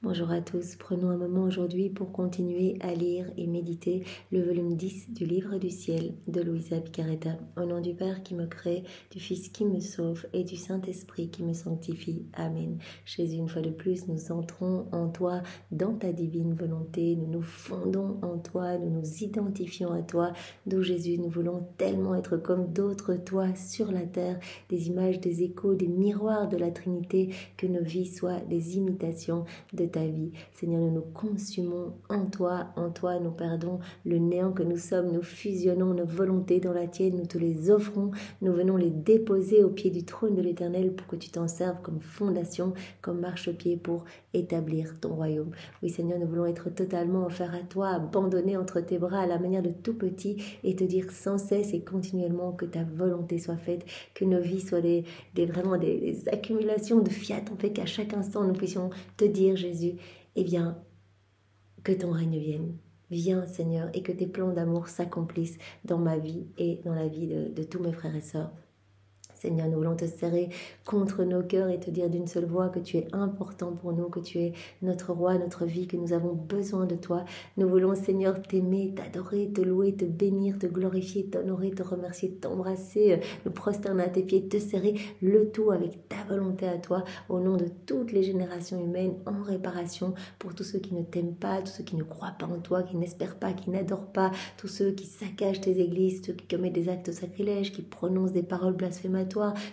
Bonjour à tous, prenons un moment aujourd'hui pour continuer à lire et méditer le volume 10 du Livre du Ciel de Luisa Picaretta. Au nom du Père qui me crée, du Fils qui me sauve et du Saint-Esprit qui me sanctifie. Amen. Jésus, une fois de plus, nous entrons en toi, dans ta divine volonté, nous nous fondons en toi, nous nous identifions à toi. D'où Jésus, nous voulons tellement être comme d'autres toi sur la terre, des images, des échos, des miroirs de la Trinité, que nos vies soient des imitations de ta vie. Seigneur, nous nous consumons en toi nous perdons le néant que nous sommes, nous fusionnons nos volontés dans la tienne, nous te les offrons, nous venons les déposer au pied du trône de l'Éternel pour que tu t'en serves comme fondation, comme marchepied pour établir ton royaume. Oui Seigneur, nous voulons être totalement offerts à toi, abandonnés entre tes bras à la manière de tout petit et te dire sans cesse et continuellement que ta volonté soit faite, que nos vies soient vraiment des accumulations de fiat, en fait qu'à chaque instant nous puissions te dire Jésus, eh bien, que ton règne vienne. Viens Seigneur et que tes plans d'amour s'accomplissent dans ma vie et dans la vie de tous mes frères et sœurs. Seigneur, nous voulons te serrer contre nos cœurs et te dire d'une seule voix que tu es important pour nous, que tu es notre roi, notre vie, que nous avons besoin de toi. Nous voulons, Seigneur, t'aimer, t'adorer, te louer, te bénir, te glorifier, t'honorer, te remercier, t'embrasser, nous prosterner à tes pieds, te serrer, le tout avec ta volonté à toi, au nom de toutes les générations humaines, en réparation pour tous ceux qui ne t'aiment pas, tous ceux qui ne croient pas en toi, qui n'espèrent pas, qui n'adorent pas, tous ceux qui saccagent tes églises, ceux qui commettent des actes sacrilèges, qui prononcent des paroles blasphématoires,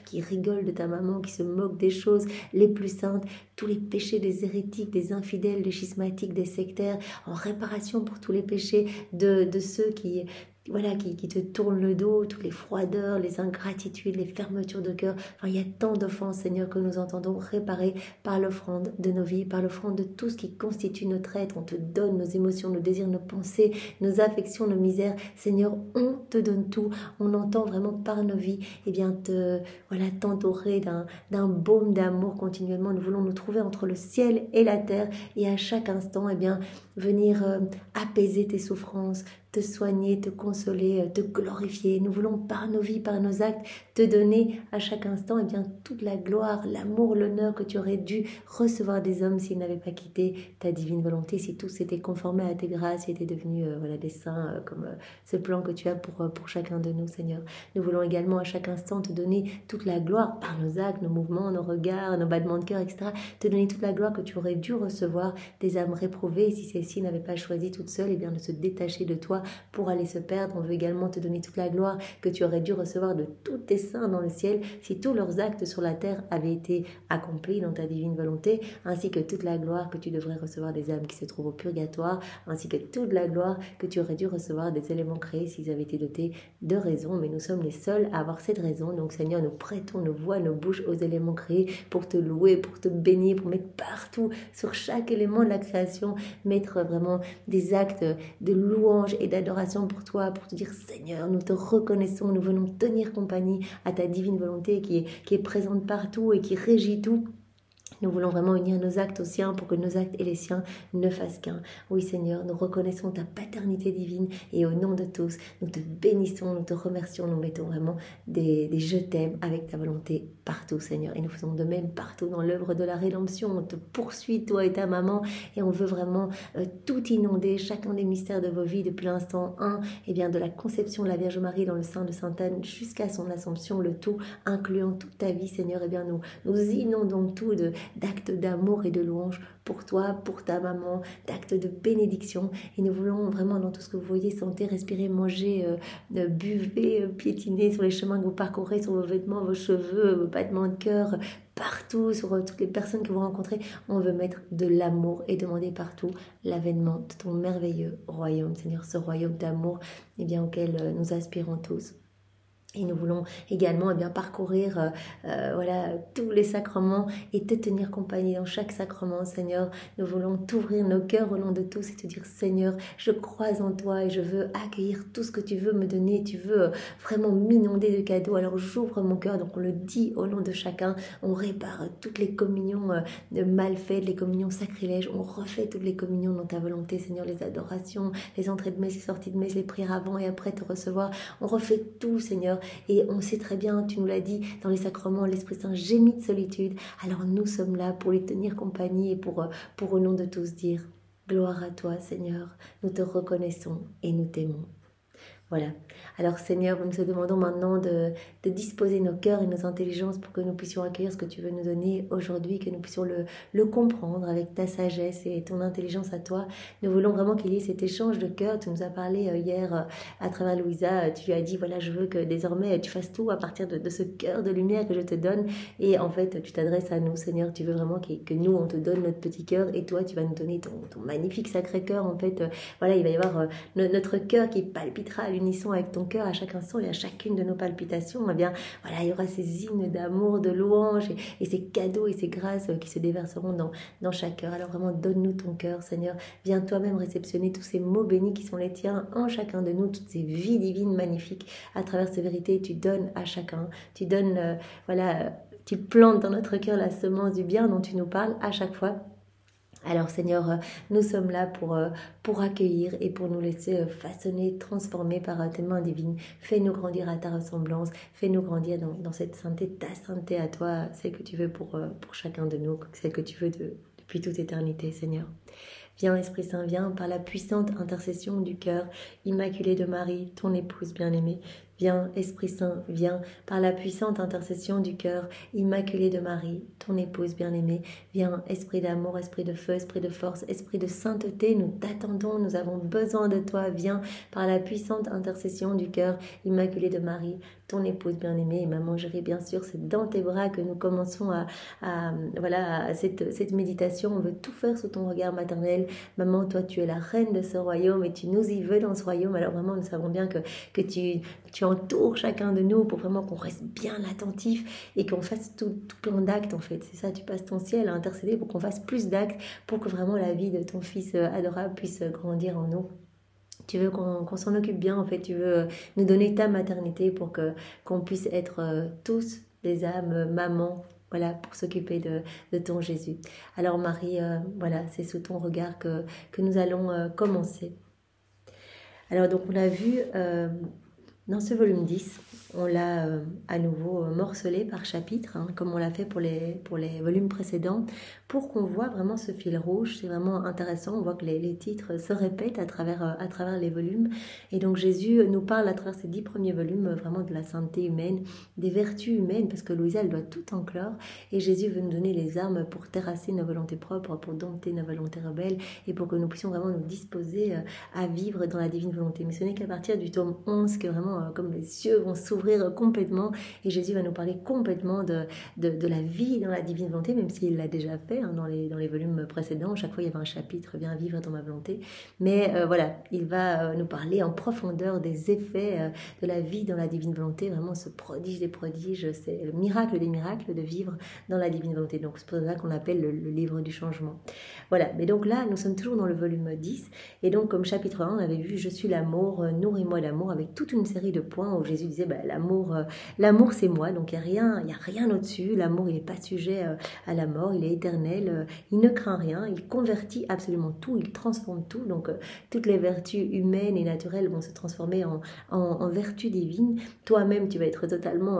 qui rigole de ta maman, qui se moque des choses les plus saintes, tous les péchés des hérétiques, des infidèles, des schismatiques, des sectaires, en réparation pour tous les péchés de ceux qui te tournent le dos, toutes les froideurs, les ingratitudes, les fermetures de cœur. Enfin, il y a tant d'offenses, Seigneur, que nous entendons réparer par l'offrande de nos vies, par l'offrande de tout ce qui constitue notre être. On te donne nos émotions, nos désirs, nos pensées, nos affections, nos misères. Seigneur, on te donne tout. On entend vraiment par nos vies, t'entourer d'un baume d'amour continuellement. Nous voulons nous trouver entre le ciel et la terre et à chaque instant, venir apaiser tes souffrances, te soigner, te consoler, te glorifier. Nous voulons par nos vies, par nos actes, te donner à chaque instant toute la gloire, l'amour, l'honneur que tu aurais dû recevoir des hommes s'ils n'avaient pas quitté ta divine volonté, si tous s'étaient conformés à tes grâces et étaient devenus des saints comme ce plan que tu as pour chacun de nous, Seigneur. Nous voulons également à chaque instant te donner toute la gloire par nos actes, nos mouvements, nos regards, nos battements de cœur, etc. Te donner toute la gloire que tu aurais dû recevoir des âmes réprouvées si celles-ci n'avaient pas choisi toutes seules de se détacher de toi pour aller se perdre. On veut également te donner toute la gloire que tu aurais dû recevoir de tous tes saints dans le ciel si tous leurs actes sur la terre avaient été accomplis dans ta divine volonté, ainsi que toute la gloire que tu devrais recevoir des âmes qui se trouvent au purgatoire, ainsi que toute la gloire que tu aurais dû recevoir des éléments créés s'ils avaient été dotés de raison. Mais nous sommes les seuls à avoir cette raison. Donc Seigneur, nous prêtons nos voix, nos bouches aux éléments créés pour te louer, pour te bénir, pour mettre partout sur chaque élément de la création, mettre vraiment des actes de louange et d'adoration pour toi, pour te dire Seigneur, nous te reconnaissons, nous venons tenir compagnie à ta divine volonté qui est présente partout et qui régit tout. Nous voulons vraiment unir nos actes aux siens pour que nos actes et les siens ne fassent qu'un. Oui Seigneur, nous reconnaissons ta paternité divine et au nom de tous, nous te bénissons, nous te remercions, nous mettons vraiment des je t'aime avec ta volonté partout Seigneur. Et nous faisons de même partout dans l'œuvre de la rédemption. On te poursuit toi et ta maman et on veut vraiment tout inonder, chacun des mystères de vos vies depuis l'instant 1, de la conception de la Vierge Marie dans le sein de Sainte Anne jusqu'à son Assomption, le tout incluant toute ta vie Seigneur. Nous inondons tout d'actes d'amour et de louange pour toi, pour ta maman, d'actes de bénédiction. Et nous voulons vraiment dans tout ce que vous voyez, sentir, respirer, manger, buvez, piétiner sur les chemins que vous parcourez, sur vos vêtements, vos cheveux, vos battements de cœur, partout, sur toutes les personnes que vous rencontrez. On veut mettre de l'amour et demander partout l'avènement de ton merveilleux royaume, Seigneur, ce royaume d'amour auquel nous aspirons tous. Et nous voulons également parcourir tous les sacrements et te tenir compagnie dans chaque sacrement, Seigneur. Nous voulons t'ouvrir nos cœurs au nom de tous et te dire, Seigneur, je crois en toi et je veux accueillir tout ce que tu veux me donner. Tu veux vraiment m'inonder de cadeaux. Alors j'ouvre mon cœur, donc on le dit au nom de chacun. On répare toutes les communions mal faites, les communions sacrilèges. On refait toutes les communions dans ta volonté, Seigneur, les adorations, les entrées de messe, les sorties de messe, les prières avant et après te recevoir. On refait tout, Seigneur. Et on sait très bien, tu nous l'as dit, dans les sacrements, l'Esprit Saint gémit de solitude. Alors nous sommes là pour lui tenir compagnie et pour au nom de tous dire, gloire à toi Seigneur, nous te reconnaissons et nous t'aimons. Voilà. Alors Seigneur, nous te demandons maintenant de disposer nos cœurs et nos intelligences pour que nous puissions accueillir ce que tu veux nous donner aujourd'hui, que nous puissions le comprendre avec ta sagesse et ton intelligence à toi. Nous voulons vraiment qu'il y ait cet échange de cœur. Tu nous as parlé hier à travers Louisa, tu lui as dit, voilà, je veux que désormais tu fasses tout à partir de ce cœur de lumière que je te donne. Et en fait, tu t'adresses à nous, Seigneur. Tu veux vraiment que nous, on te donne notre petit cœur et toi, tu vas nous donner ton magnifique sacré cœur. En fait, voilà, il va y avoir notre cœur qui palpitera à l'unisson avec ton cœur à chaque instant et à chacune de nos palpitations. Eh bien, voilà, il y aura ces hymnes d'amour, de louange et ces cadeaux et ces grâces qui se déverseront dans chaque cœur. Alors vraiment, donne-nous ton cœur, Seigneur. Viens toi-même réceptionner tous ces mots bénis qui sont les tiens en chacun de nous, toutes ces vies divines magnifiques. À travers ces vérités, tu donnes à chacun. Tu donnes, tu plantes dans notre cœur la semence du bien dont tu nous parles à chaque fois. Alors Seigneur, nous sommes là pour accueillir et pour nous laisser façonner, transformer par tes mains divines. Fais-nous grandir à ta ressemblance, fais-nous grandir dans cette sainteté, ta sainteté à toi, celle que tu veux pour chacun de nous, celle que tu veux depuis toute éternité, Seigneur. Viens Esprit Saint, viens par la puissante intercession du cœur immaculé de Marie, ton épouse bien-aimée. Viens Esprit Saint, viens par la puissante intercession du cœur immaculé de Marie, ton épouse bien-aimée. Viens Esprit d'amour, Esprit de feu, Esprit de force, Esprit de sainteté, nous t'attendons, nous avons besoin de toi. Viens par la puissante intercession du cœur immaculé de Marie, ton épouse bien-aimée. Et Maman Jérémie, bien sûr, c'est dans tes bras que nous commençons à cette méditation. On veut tout faire sous ton regard maternel. Maman, toi, tu es la reine de ce royaume et tu nous y veux dans ce royaume. Alors vraiment, nous savons bien que tu entoures chacun de nous pour vraiment qu'on reste bien attentif et qu'on fasse tout plein d'actes, en fait. C'est ça, tu passes ton ciel à intercéder pour qu'on fasse plus d'actes pour que vraiment la vie de ton Fils adorable puisse grandir en nous. Tu veux qu'on s'en occupe bien, en fait. Tu veux nous donner ta maternité pour qu'on puisse être tous des âmes mamans, voilà, pour s'occuper de ton Jésus. Alors Marie, voilà, c'est sous ton regard que nous allons commencer. Alors donc on a vu dans ce volume 10, on l'a à nouveau morcelé par chapitre, hein, comme on l'a fait pour les volumes précédents, pour qu'on voit vraiment ce fil rouge. C'est vraiment intéressant, on voit que les titres se répètent à travers les volumes. Et donc Jésus nous parle à travers ces 10 premiers volumes vraiment de la sainteté humaine, des vertus humaines, parce que Louisa, elle doit tout enclore. Et Jésus veut nous donner les armes pour terrasser nos volontés propres, pour dompter nos volontés rebelles, et pour que nous puissions vraiment nous disposer à vivre dans la divine volonté. Mais ce n'est qu'à partir du tome 11 que vraiment comme les cieux vont s'ouvrir complètement et Jésus va nous parler complètement de la vie dans la divine volonté, même s'il l'a déjà fait hein, dans les volumes précédents. Chaque fois il y avait un chapitre, viens vivre dans ma volonté, mais voilà, il va nous parler en profondeur des effets de la vie dans la divine volonté, vraiment ce prodige des prodiges, c'est le miracle des miracles de vivre dans la divine volonté. Donc c'est pour ça qu'on l'appelle le livre du changement. Voilà, mais donc là nous sommes toujours dans le volume 10 et donc comme chapitre 1 on avait vu je suis l'amour, nourris-moi d'amour, avec toute une série de points où Jésus disait l'amour c'est moi, donc il n'y a rien au-dessus, l'amour il n'est pas sujet à la mort, il est éternel, il ne craint rien, il convertit absolument tout, il transforme tout, donc toutes les vertus humaines et naturelles vont se transformer en vertus divines. Toi-même tu vas être totalement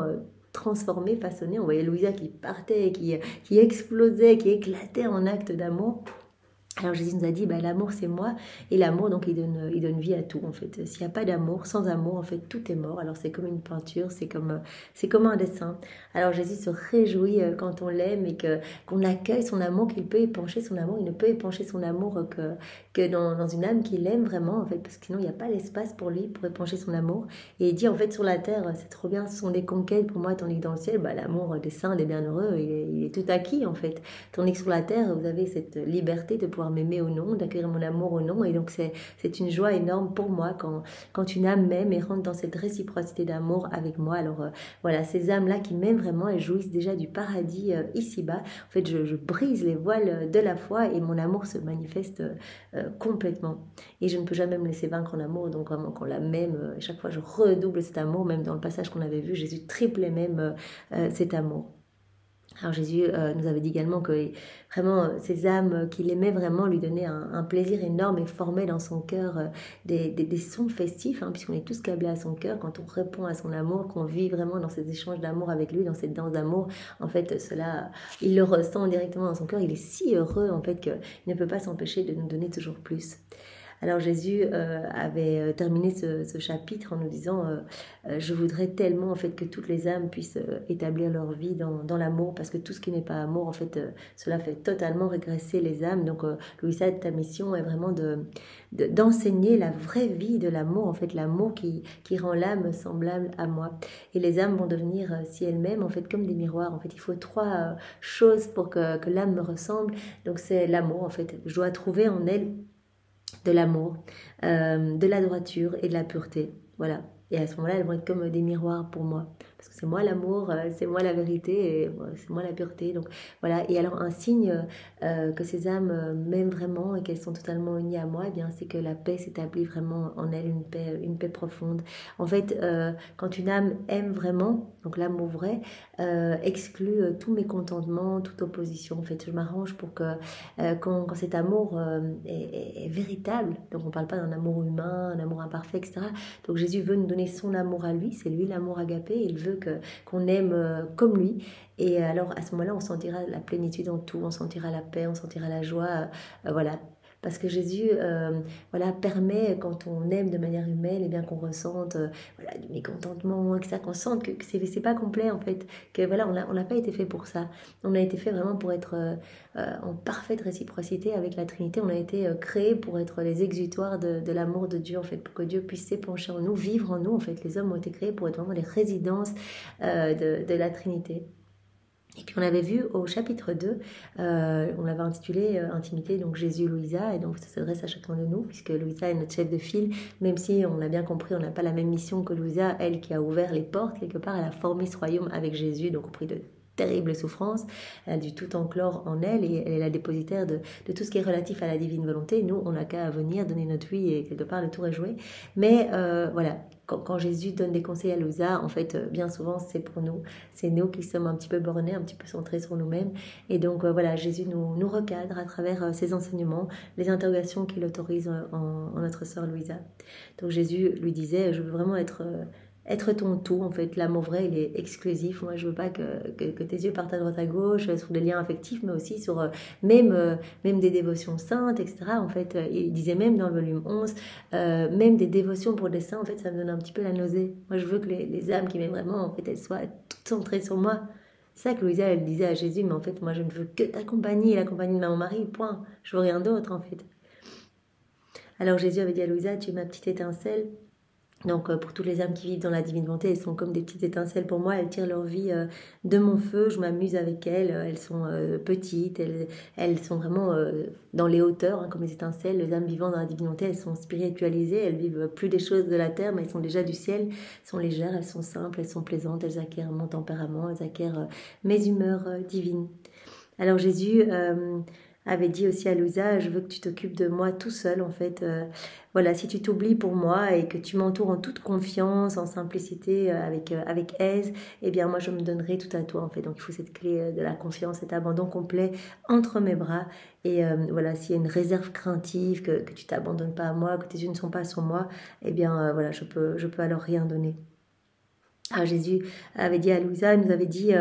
transformé, façonné. On voyait Louisa qui partait, qui explosait, qui éclatait en actes d'amour. Alors Jésus nous a dit, l'amour c'est moi, et l'amour donc il donne vie à tout en fait. S'il n'y a pas d'amour, sans amour en fait tout est mort. Alors c'est comme une peinture, c'est comme un dessin. Alors Jésus se réjouit quand on l'aime et qu'on accueille son amour, qu'il peut épancher son amour. Il ne peut épancher son amour que dans une âme qui l'aime vraiment en fait, parce que sinon il n'y a pas l'espace pour lui pour épancher son amour. Et il dit en fait sur la terre c'est trop bien, ce sont des conquêtes pour moi, tandis que dans le ciel l'amour des saints, des bienheureux, il est tout acquis en fait. Tandis que sur la terre vous avez cette liberté de pouvoir m'aimer au nom, d'accueillir mon amour au nom, et donc c'est une joie énorme pour moi quand une âme m'aime et rentre dans cette réciprocité d'amour avec moi. Alors voilà, ces âmes-là qui m'aiment vraiment, elles jouissent déjà du paradis ici-bas. En fait, je brise les voiles de la foi et mon amour se manifeste complètement. Et je ne peux jamais me laisser vaincre en amour, donc vraiment quand la m'aime, chaque fois je redouble cet amour, même dans le passage qu'on avait vu, Jésus triplait même cet amour. Alors Jésus nous avait dit également que vraiment ces âmes qu'il aimait vraiment lui donnaient un plaisir énorme et formaient dans son cœur des sons festifs, hein, puisqu'on est tous câblés à son cœur quand on répond à son amour, qu'on vit vraiment dans ces échanges d'amour avec lui, dans cette danse d'amour. En fait, cela, il le ressent directement dans son cœur. Il est si heureux en fait qu'il ne peut pas s'empêcher de nous donner toujours plus. Alors Jésus avait terminé ce chapitre en nous disant je voudrais tellement en fait que toutes les âmes puissent établir leur vie dans l'amour, parce que tout ce qui n'est pas amour en fait cela fait totalement régresser les âmes. Donc Louisa, ta mission est vraiment d'enseigner la vraie vie de l'amour, en fait l'amour qui rend l'âme semblable à moi. Et les âmes vont devenir si elles-mêmes en fait comme des miroirs. En fait il faut trois choses pour que l'âme me ressemble. Donc c'est l'amour en fait. Je dois trouver en elle de l'amour, de la droiture et de la pureté. Voilà. Et à ce moment-là, elles vont être comme des miroirs pour moi. Parce que c'est moi l'amour, c'est moi la vérité, et c'est moi la pureté. Donc voilà. Et alors un signe que ces âmes m'aiment vraiment et qu'elles sont totalement unies à moi, eh bien c'est que la paix s'établit vraiment en elles, une paix profonde. En fait, quand une âme aime vraiment, donc l'amour vrai, exclut tout mécontentement, toute opposition. En fait, je m'arrange pour que quand cet amour est véritable, donc on ne parle pas d'un amour humain, un amour imparfait, etc. Donc Jésus veut nous donner son amour à lui, c'est lui l'amour agapé, il veut qu'on aime comme lui. Et alors à ce moment-là, on sentira la plénitude en tout, on sentira la paix, on sentira la joie, voilà. Parce que Jésus voilà, permet, quand on aime de manière humaine, eh bien qu'on ressente voilà, du mécontentement, que ça, qu'on sente que c'est pas complet en fait, que voilà, on n'a pas été fait pour ça. On a été fait vraiment pour être en parfaite réciprocité avec la Trinité. On a été créé pour être les exutoires de l'amour de Dieu en fait, pour que Dieu puisse s'épancher en nous, vivre en nous en fait. Les hommes ont été créés pour être vraiment les résidences de la Trinité. Et puis on avait vu au chapitre 2, on l'avait intitulé Intimité, donc Jésus, Louisa, et donc ça s'adresse à chacun de nous, puisque Louisa est notre chef de file, même si on l'a bien compris, on n'a pas la même mission que Louisa, elle qui a ouvert les portes, quelque part, elle a formé ce royaume avec Jésus, donc au prix de terribles souffrances, elle a dû tout enclore en elle, et elle est la dépositaire de tout ce qui est relatif à la divine volonté. Nous, on n'a qu'à venir donner notre vie, et quelque part, le tour est joué. Mais voilà, quand Jésus donne des conseils à Louisa, en fait, bien souvent, c'est pour nous. C'est nous qui sommes un petit peu bornés, un petit peu centrés sur nous-mêmes. Et donc, voilà, Jésus nous recadre à travers ses enseignements, les interrogations qu'il autorise en notre sœur Louisa. Donc, Jésus lui disait, je veux vraiment être ton tout, en fait. L'amour vrai, il est exclusif. Moi, je veux pas que tes yeux partent à droite à gauche sur des liens affectifs, mais aussi sur même des dévotions saintes, etc. En fait, il disait même dans le volume 11, même des dévotions pour des saints, en fait, ça me donne un petit peu la nausée. Moi, je veux que les âmes qui m'aiment vraiment, en fait, elles soient toutes centrées sur moi. C'est ça que Louisa, elle disait à Jésus, mais en fait, moi, je ne veux que ta compagnie, la compagnie de mon mari, point. Je veux rien d'autre, en fait. Alors Jésus avait dit à Louisa, tu es ma petite étincelle. Donc pour toutes les âmes qui vivent dans la divine volonté, elles sont comme des petites étincelles pour moi, elles tirent leur vie de mon feu, je m'amuse avec elles sont petites, elles sont vraiment dans les hauteurs, hein, comme les étincelles. Les âmes vivant dans la divine volonté, elles sont spiritualisées, elles vivent plus des choses de la terre, mais elles sont déjà du ciel, elles sont légères, elles sont simples, elles sont plaisantes, elles acquièrent mon tempérament, elles acquièrent mes humeurs divines. Alors Jésus avait dit aussi à Louisa, je veux que tu t'occupes de moi tout seul en fait. Voilà, si tu t'oublies pour moi et que tu m'entoures en toute confiance, en simplicité, avec aise, eh bien moi je me donnerai tout à toi en fait. Donc il faut cette clé de la confiance, cet abandon complet entre mes bras. Et voilà, s'il y a une réserve craintive, que tu t'abandonnes pas à moi, que tes yeux ne sont pas sur moi, eh bien voilà, je peux alors rien donner. Alors Jésus avait dit à Louisa, il nous avait dit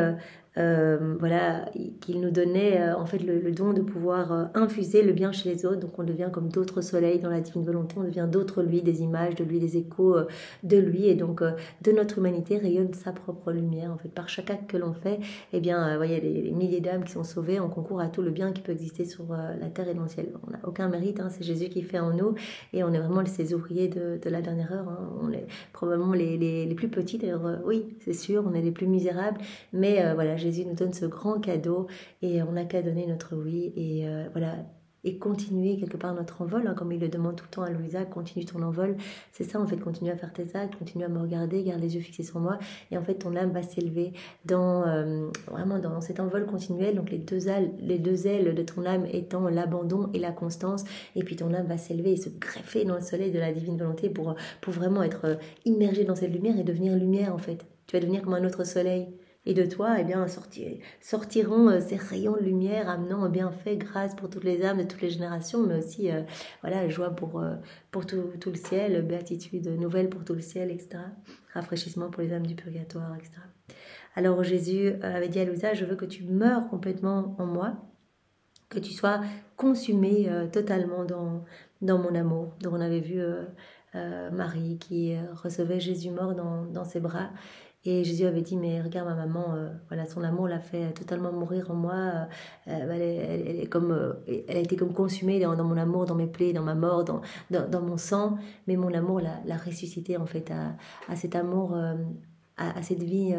voilà, qu'il nous donnait en fait le don de pouvoir infuser le bien chez les autres. Donc on devient comme d'autres soleils dans la divine volonté, on devient d'autres lui, des images de lui, des échos de lui, et donc de notre humanité rayonne sa propre lumière. En fait, par chaque acte que l'on fait, eh bien, voyez, les milliers d'âmes qui sont sauvées, on concourt à tout le bien qui peut exister sur la terre et dans le ciel. On n'a aucun mérite, hein, c'est Jésus qui fait en nous, et on est vraiment ces ouvriers de la dernière heure. Hein. On est probablement les plus petits, d'ailleurs, oui, c'est sûr, on est les plus misérables, mais voilà, Jésus nous donne ce grand cadeau et on n'a qu'à donner notre oui et voilà, et continuer quelque part notre envol, hein, comme il le demande tout le temps à Louisa, continue ton envol. C'est ça en fait, continue à faire tes actes, continue à me regarder, garde les yeux fixés sur moi, et en fait ton âme va s'élever vraiment dans cet envol continuel. Donc les deux ailes de ton âme étant l'abandon et la constance, et puis ton âme va s'élever et se greffer dans le soleil de la divine volonté pour vraiment être immergé dans cette lumière et devenir lumière en fait. Tu vas devenir comme un autre soleil. Et de toi, eh bien, sortiront ces rayons de lumière, amenant bienfait, grâce pour toutes les âmes de toutes les générations, mais aussi, voilà, joie pour tout le ciel, béatitude nouvelle pour tout le ciel, etc. Rafraîchissement pour les âmes du purgatoire, etc. Alors Jésus avait dit à Louisa, je veux que tu meures complètement en moi, que tu sois consumé totalement dans mon amour. Donc on avait vu Marie qui recevait Jésus mort dans ses bras. Et Jésus avait dit, mais regarde ma maman, voilà, son amour l'a fait totalement mourir en moi. Elle est comme, elle a été comme consumée dans mon amour, dans mes plaies, dans ma mort, dans mon sang. Mais mon amour l'a ressuscité en fait à cet amour, à cette vie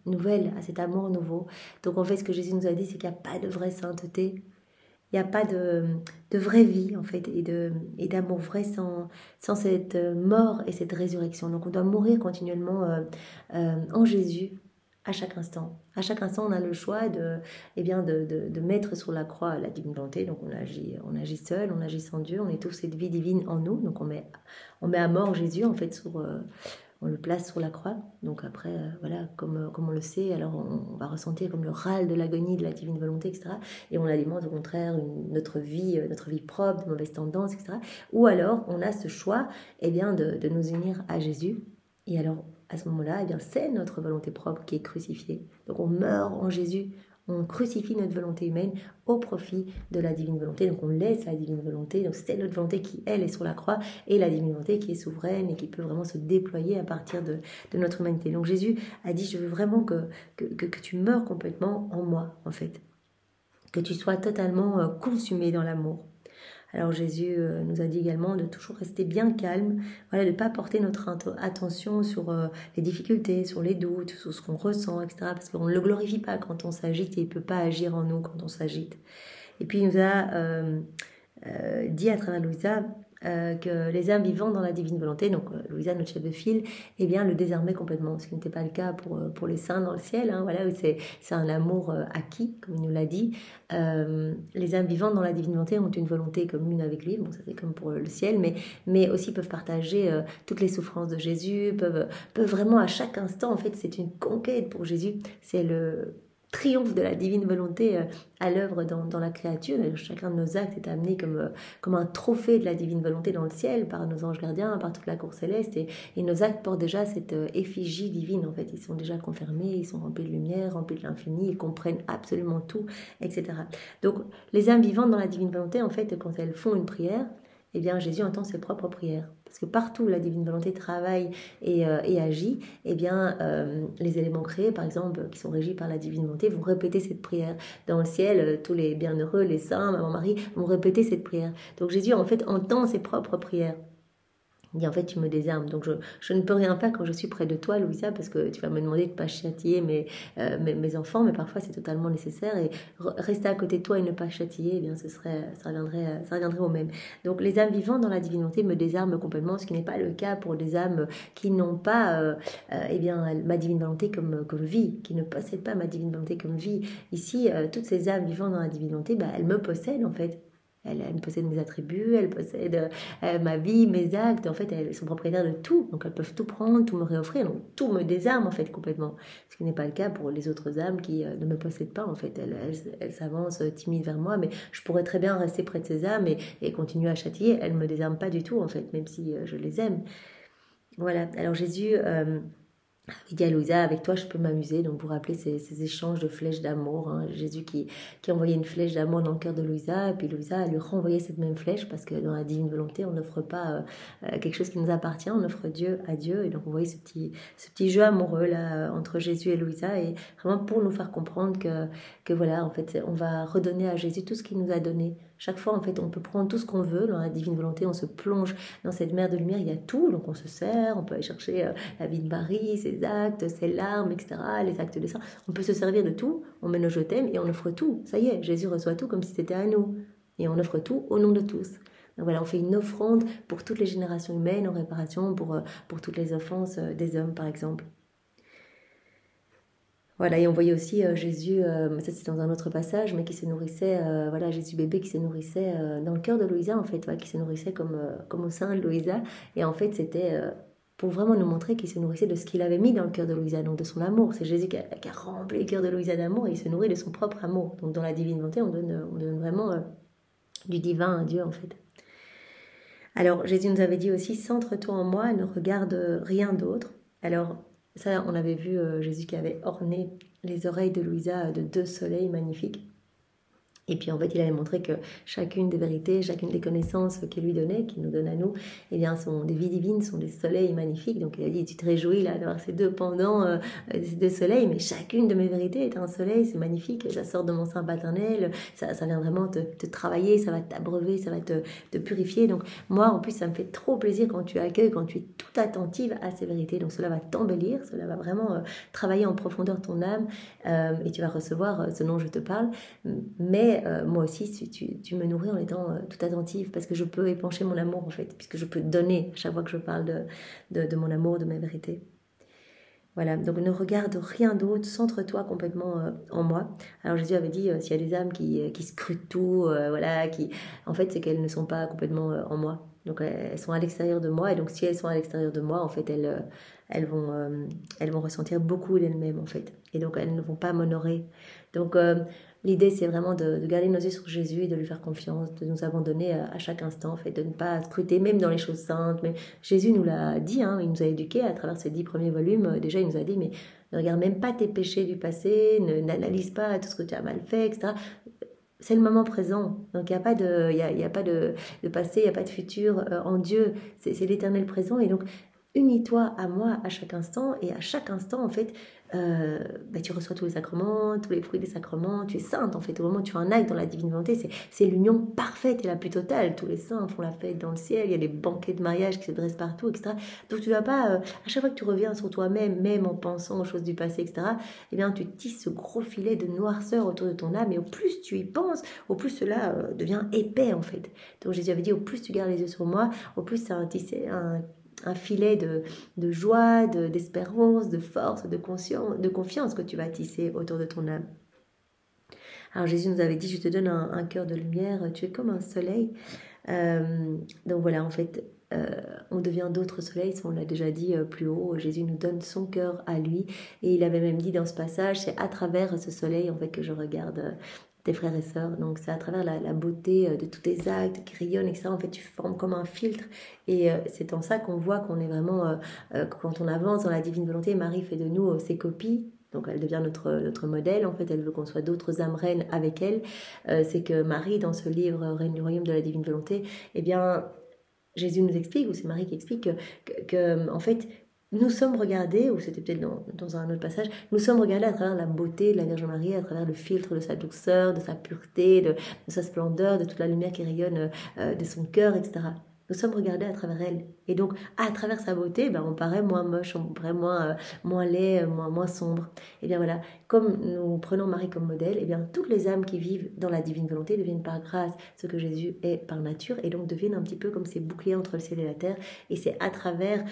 nouvelle, à cet amour nouveau. Donc en fait, ce que Jésus nous a dit, c'est qu'il n'y a pas de vraie sainteté. Il n'y a pas de vraie vie, en fait, et d'amour vrai sans cette mort et cette résurrection. Donc, on doit mourir continuellement en Jésus à chaque instant. À chaque instant, on a le choix de mettre sur la croix la divine volonté. Donc, on agit seul, on agit sans Dieu. On étouffe cette vie divine en nous. Donc, on met à mort Jésus, en fait, on le place sur la croix. Donc après, voilà, comme on le sait, alors on va ressentir comme le râle de l'agonie de la divine volonté, etc. Et on alimente au contraire notre vie propre, de mauvaises tendances, etc. Ou alors, on a ce choix bien, de nous unir à Jésus. Et alors, à ce moment-là, bien, c'est notre volonté propre qui est crucifiée. Donc on meurt en Jésus. On crucifie notre volonté humaine au profit de la divine volonté. Donc on laisse la divine volonté. Donc c'est notre volonté qui, elle, est sur la croix et la divine volonté qui est souveraine et qui peut vraiment se déployer à partir de notre humanité. Donc Jésus a dit, je veux vraiment que tu meurs complètement en moi, en fait. Que tu sois totalement consumé dans l'amour. Alors Jésus nous a dit également de toujours rester bien calme, voilà, de ne pas porter notre attention sur les difficultés, sur les doutes, sur ce qu'on ressent, etc. Parce qu'on ne le glorifie pas quand on s'agite et il ne peut pas agir en nous quand on s'agite. Et puis il nous a dit à travers Louisa que les âmes vivant dans la divine volonté, donc Louisa, notre chef de file, eh bien, le désarmait complètement, ce qui n'était pas le cas pour les saints dans le ciel, hein, voilà, c'est un amour acquis, comme il nous l'a dit. Les âmes vivant dans la divine volonté ont une volonté commune avec lui, bon, ça c'est comme pour le ciel, mais aussi peuvent partager toutes les souffrances de Jésus, peuvent vraiment à chaque instant, en fait, c'est une conquête pour Jésus, c'est le triomphe de la divine volonté à l'œuvre dans la créature. Chacun de nos actes est amené comme un trophée de la divine volonté dans le ciel par nos anges gardiens, par toute la cour céleste, et nos actes portent déjà cette effigie divine, en fait. Ils sont déjà confirmés, ils sont remplis de lumière, remplis de l'infini, ils comprennent absolument tout, etc. Donc les âmes vivantes dans la divine volonté, en fait, quand elles font une prière, eh bien Jésus entend ses propres prières. Parce que partout où la divine volonté travaille et agit, eh bien les éléments créés, par exemple, qui sont régis par la divine volonté, vont répéter cette prière. Dans le ciel, tous les bienheureux, les saints, Maman Marie, vont répéter cette prière. Donc Jésus, en fait, entend ses propres prières. Il dit, en fait, tu me désarmes. Donc, je ne peux rien faire quand je suis près de toi, Louisa, parce que tu vas me demander de ne pas châtier mes enfants, mais parfois, c'est totalement nécessaire. Et rester à côté de toi et ne pas châtier, eh bien, ça reviendrait au même. Donc, les âmes vivantes dans la divine volonté me désarment complètement, ce qui n'est pas le cas pour des âmes qui n'ont pas eh bien, ma divine volonté comme vie, qui ne possèdent pas ma divine volonté comme vie. Ici, toutes ces âmes vivant dans la divine volonté, elles me possèdent, en fait. Elle possède mes attributs, elle possède ma vie, mes actes. En fait, elles sont propriétaires de tout. Donc, elles peuvent tout prendre, tout me réoffrir. Donc, tout me désarme, en fait, complètement. Ce qui n'est pas le cas pour les autres âmes qui ne me possèdent pas, en fait. Elles s'avancent timides vers moi, mais je pourrais très bien rester près de ces âmes et continuer à châtier. Elles ne me désarment pas du tout, en fait, même si je les aime. Voilà. Alors, Jésus... il dit à Louisa, avec toi je peux m'amuser. Donc vous vous rappelez ces échanges de flèches d'amour, hein. Jésus qui envoyait une flèche d'amour dans le cœur de Louisa, et puis Louisa lui renvoyait cette même flèche, parce que dans la divine volonté on n'offre pas quelque chose qui nous appartient, on offre Dieu à Dieu. Et donc on voyait ce petit jeu amoureux là entre Jésus et Louisa, et vraiment pour nous faire comprendre que voilà, en fait on va redonner à Jésus tout ce qu'il nous a donné. Chaque fois, en fait, on peut prendre tout ce qu'on veut dans la divine volonté, on se plonge dans cette mer de lumière, il y a tout, donc on se sert, on peut aller chercher la vie de Marie, ses actes, ses larmes, etc., les actes de sang. On peut se servir de tout, on met nos je t'aime et on offre tout. Ça y est, Jésus reçoit tout comme si c'était à nous. Et on offre tout au nom de tous. Donc voilà, on fait une offrande pour toutes les générations humaines en réparation pour toutes les offenses des hommes, par exemple. Voilà, et on voyait aussi Jésus, ça c'est dans un autre passage, mais qui se nourrissait, voilà, Jésus bébé qui se nourrissait dans le cœur de Louisa, en fait, ouais, qui se nourrissait comme au sein de Louisa. Et en fait, c'était pour vraiment nous montrer qu'il se nourrissait de ce qu'il avait mis dans le cœur de Louisa, donc de son amour. C'est Jésus qui a rempli le cœur de Louisa d'amour et il se nourrit de son propre amour. Donc dans la divine volonté, on donne vraiment du divin à Dieu en fait. Alors Jésus nous avait dit aussi, centre-toi en moi, ne regarde rien d'autre. Alors ça, on avait vu Jésus qui avait orné les oreilles de Louisa de 2 soleils magnifiques. Et puis en fait, il avait montré que chacune des vérités, chacune des connaissances qu'il lui donnait, qu'il nous donne à nous, eh bien, sont des vies divines, sont des soleils magnifiques. Donc il a dit, tu te réjouis là d'avoir ces 2 pendants, ces 2 soleils, mais chacune de mes vérités est un soleil, c'est magnifique, ça sort de mon sein paternel, ça vient vraiment te travailler, ça va t'abreuver, ça va te purifier. Donc moi, en plus, ça me fait trop plaisir quand tu accueilles, quand tu es tout attentive à ces vérités. Donc cela va t'embellir, cela va vraiment travailler en profondeur ton âme et tu vas recevoir ce dont je te parle. Mais moi aussi, tu me nourris en étant tout attentive parce que je peux épancher mon amour en fait, puisque je peux donner à chaque fois que je parle de mon amour, de mes vérités. Voilà, donc ne regarde rien d'autre, centre-toi complètement en moi. Alors Jésus avait dit, s'il y a des âmes qui scrutent tout, voilà, en fait c'est qu'elles ne sont pas complètement en moi. Donc elles sont à l'extérieur de moi, et donc si elles sont à l'extérieur de moi, en fait elles vont ressentir beaucoup d'elles-mêmes en fait. Et donc elles ne vont pas m'honorer. Donc l'idée, c'est vraiment de garder nos yeux sur Jésus et de lui faire confiance, de nous abandonner à chaque instant, en fait, de ne pas scruter, même dans les choses saintes. Mais Jésus nous l'a dit, hein, il nous a éduqués à travers ces 10 premiers volumes. Déjà, il nous a dit, mais ne regarde même pas tes péchés du passé, n'analyse pas tout ce que tu as mal fait, etc. C'est le moment présent. Donc, il n'y a pas de passé, il n'y a pas de futur en Dieu. C'est l'éternel présent. Et donc, unis-toi à moi à chaque instant. Et à chaque instant, en fait, tu reçois tous les sacrements, tous les fruits des sacrements, tu es sainte en fait, au moment où tu fais un acte dans la divine volonté, c'est l'union parfaite et la plus totale, tous les saints font la fête dans le ciel, il y a des banquets de mariage qui se dressent partout, etc. Donc tu vas pas, à chaque fois que tu reviens sur toi-même, même en pensant aux choses du passé, etc., eh bien tu tisses ce gros filet de noirceur autour de ton âme, et au plus tu y penses, au plus cela devient épais en fait. Donc Jésus avait dit, au plus tu gardes les yeux sur moi, au plus ça a tissé un filet de joie, d'espérance, de force, de confiance que tu vas tisser autour de ton âme. Alors Jésus nous avait dit, je te donne un cœur de lumière, tu es comme un soleil. Donc voilà, en fait, on devient d'autres soleils, on l'a déjà dit plus haut, Jésus nous donne son cœur à lui. Et il avait même dit dans ce passage, c'est à travers ce soleil en fait que je regarde tes frères et sœurs. Donc c'est à travers la beauté de tous tes actes qui rayonnent, etc. En fait, tu formes comme un filtre. Et c'est en ça qu'on voit qu'on est vraiment, quand on avance dans la divine volonté, Marie fait de nous ses copies. Donc elle devient notre modèle, en fait, elle veut qu'on soit d'autres âmes reines avec elle. C'est que Marie, dans ce livre « Reine du royaume de la divine volonté », eh bien, Jésus nous explique, ou c'est Marie qui explique, que en fait, nous sommes regardés, ou c'était peut-être dans un autre passage, nous sommes regardés à travers la beauté de la Vierge Marie, à travers le filtre de sa douceur, de sa pureté, de sa splendeur, de toute la lumière qui rayonne de son cœur, etc. Nous sommes regardés à travers elle. Et donc, à travers sa beauté, on paraît moins moche, on paraît moins laid, moins sombre. Et bien voilà, comme nous prenons Marie comme modèle, et bien toutes les âmes qui vivent dans la divine volonté deviennent par grâce ce que Jésus est par nature, et donc deviennent un petit peu comme ces boucliers entre le ciel et la terre. Et c'est à travers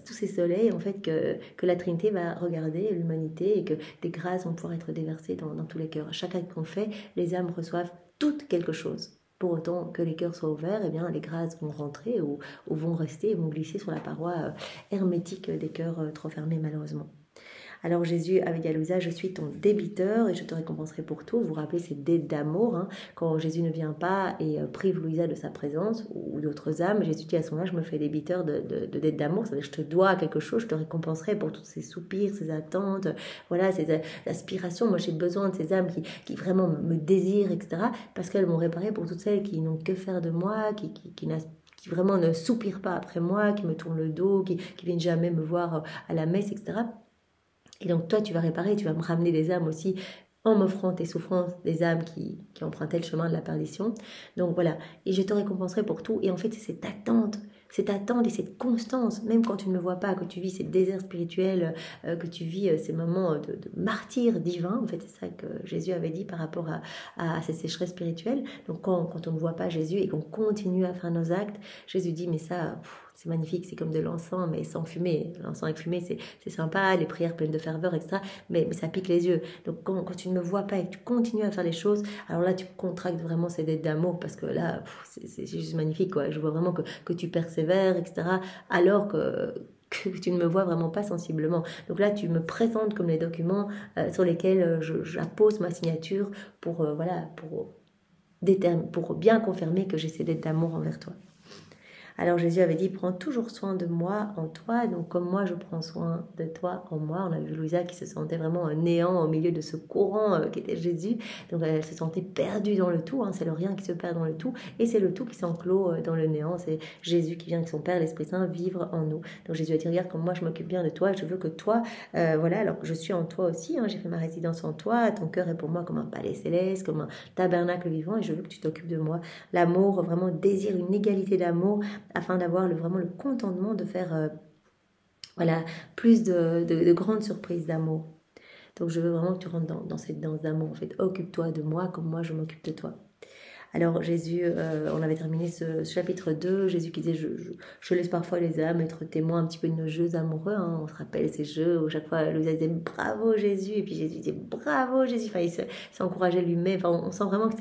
tous ces soleils, en fait, que la Trinité va regarder l'humanité et que des grâces vont pouvoir être déversées dans tous les cœurs. À chaque acte qu'on fait, les âmes reçoivent toutes quelque chose. Pour autant que les cœurs soient ouverts, eh bien, les grâces vont rentrer ou vont rester, vont glisser sur la paroi hermétique des cœurs trop fermés malheureusement. Alors Jésus avait dit à Louisa, je suis ton débiteur et je te récompenserai pour tout. Vous vous rappelez ces dettes d'amour, hein, quand Jésus ne vient pas et prive Louisa de sa présence ou d'autres âmes, Jésus dit à ce moment-là, je me fais débiteur de dettes d'amour, c'est-à-dire je te dois quelque chose, je te récompenserai pour tous ces soupirs, ces attentes, voilà, ces aspirations. Moi j'ai besoin de ces âmes qui vraiment me désirent, etc. Parce qu'elles m'ont réparé pour toutes celles qui n'ont que faire de moi, qui vraiment ne soupirent pas après moi, qui me tournent le dos, qui viennent jamais me voir à la messe, etc. Et donc toi, tu vas réparer, tu vas me ramener des âmes aussi en m'offrant tes souffrances, des âmes qui empruntaient le chemin de la perdition. Donc voilà, et je te récompenserai pour tout. Et en fait, c'est cette attente et cette constance, même quand tu ne me vois pas, que tu vis ces déserts spirituels, que tu vis ces moments de martyr divin. En fait, c'est ça que Jésus avait dit par rapport à ces sécheresses spirituelles. Donc quand on ne voit pas Jésus et qu'on continue à faire nos actes, Jésus dit, mais ça... c'est magnifique, c'est comme de l'encens, mais sans fumée. L'encens avec fumée, c'est sympa, les prières pleines de ferveur, etc. Mais ça pique les yeux. Donc quand tu ne me vois pas et que tu continues à faire les choses, alors là, tu contractes vraiment ces dettes d'amour, parce que là, c'est juste magnifique, quoi. Je vois vraiment que tu persévères, etc. Alors que tu ne me vois vraiment pas sensiblement. Donc là, tu me présentes comme les documents sur lesquels j'appose ma signature pour, voilà, pour bien confirmer que j'essaie d'être d'amour envers toi. Alors Jésus avait dit, prends toujours soin de moi en toi, donc comme moi je prends soin de toi en moi. On a vu Louisa qui se sentait vraiment un néant au milieu de ce courant qui était Jésus, donc elle se sentait perdue dans le tout, hein. C'est le rien qui se perd dans le tout, et c'est le tout qui s'enclôt dans le néant. C'est Jésus qui vient avec son Père, l'Esprit Saint, vivre en nous. Donc Jésus a dit, regarde comme moi je m'occupe bien de toi, je veux que toi, voilà, alors je suis en toi aussi, hein, j'ai fait ma résidence en toi, ton cœur est pour moi comme un palais céleste, comme un tabernacle vivant, et je veux que tu t'occupes de moi. L'amour vraiment désire une égalité d'amour, afin d'avoir vraiment le contentement de faire voilà, plus de grandes surprises d'amour. Donc je veux vraiment que tu rentres dans cette danse d'amour. En fait, occupe-toi de moi comme moi je m'occupe de toi. Alors Jésus, on avait terminé ce chapitre 2, Jésus qui disait je laisse parfois les âmes être témoins un petit peu de nos jeux amoureux, hein. On se rappelle ces jeux où chaque fois Louisa disait bravo Jésus, et puis Jésus disait bravo Jésus, enfin, il s'encourageait lui-même. Enfin, on sent vraiment que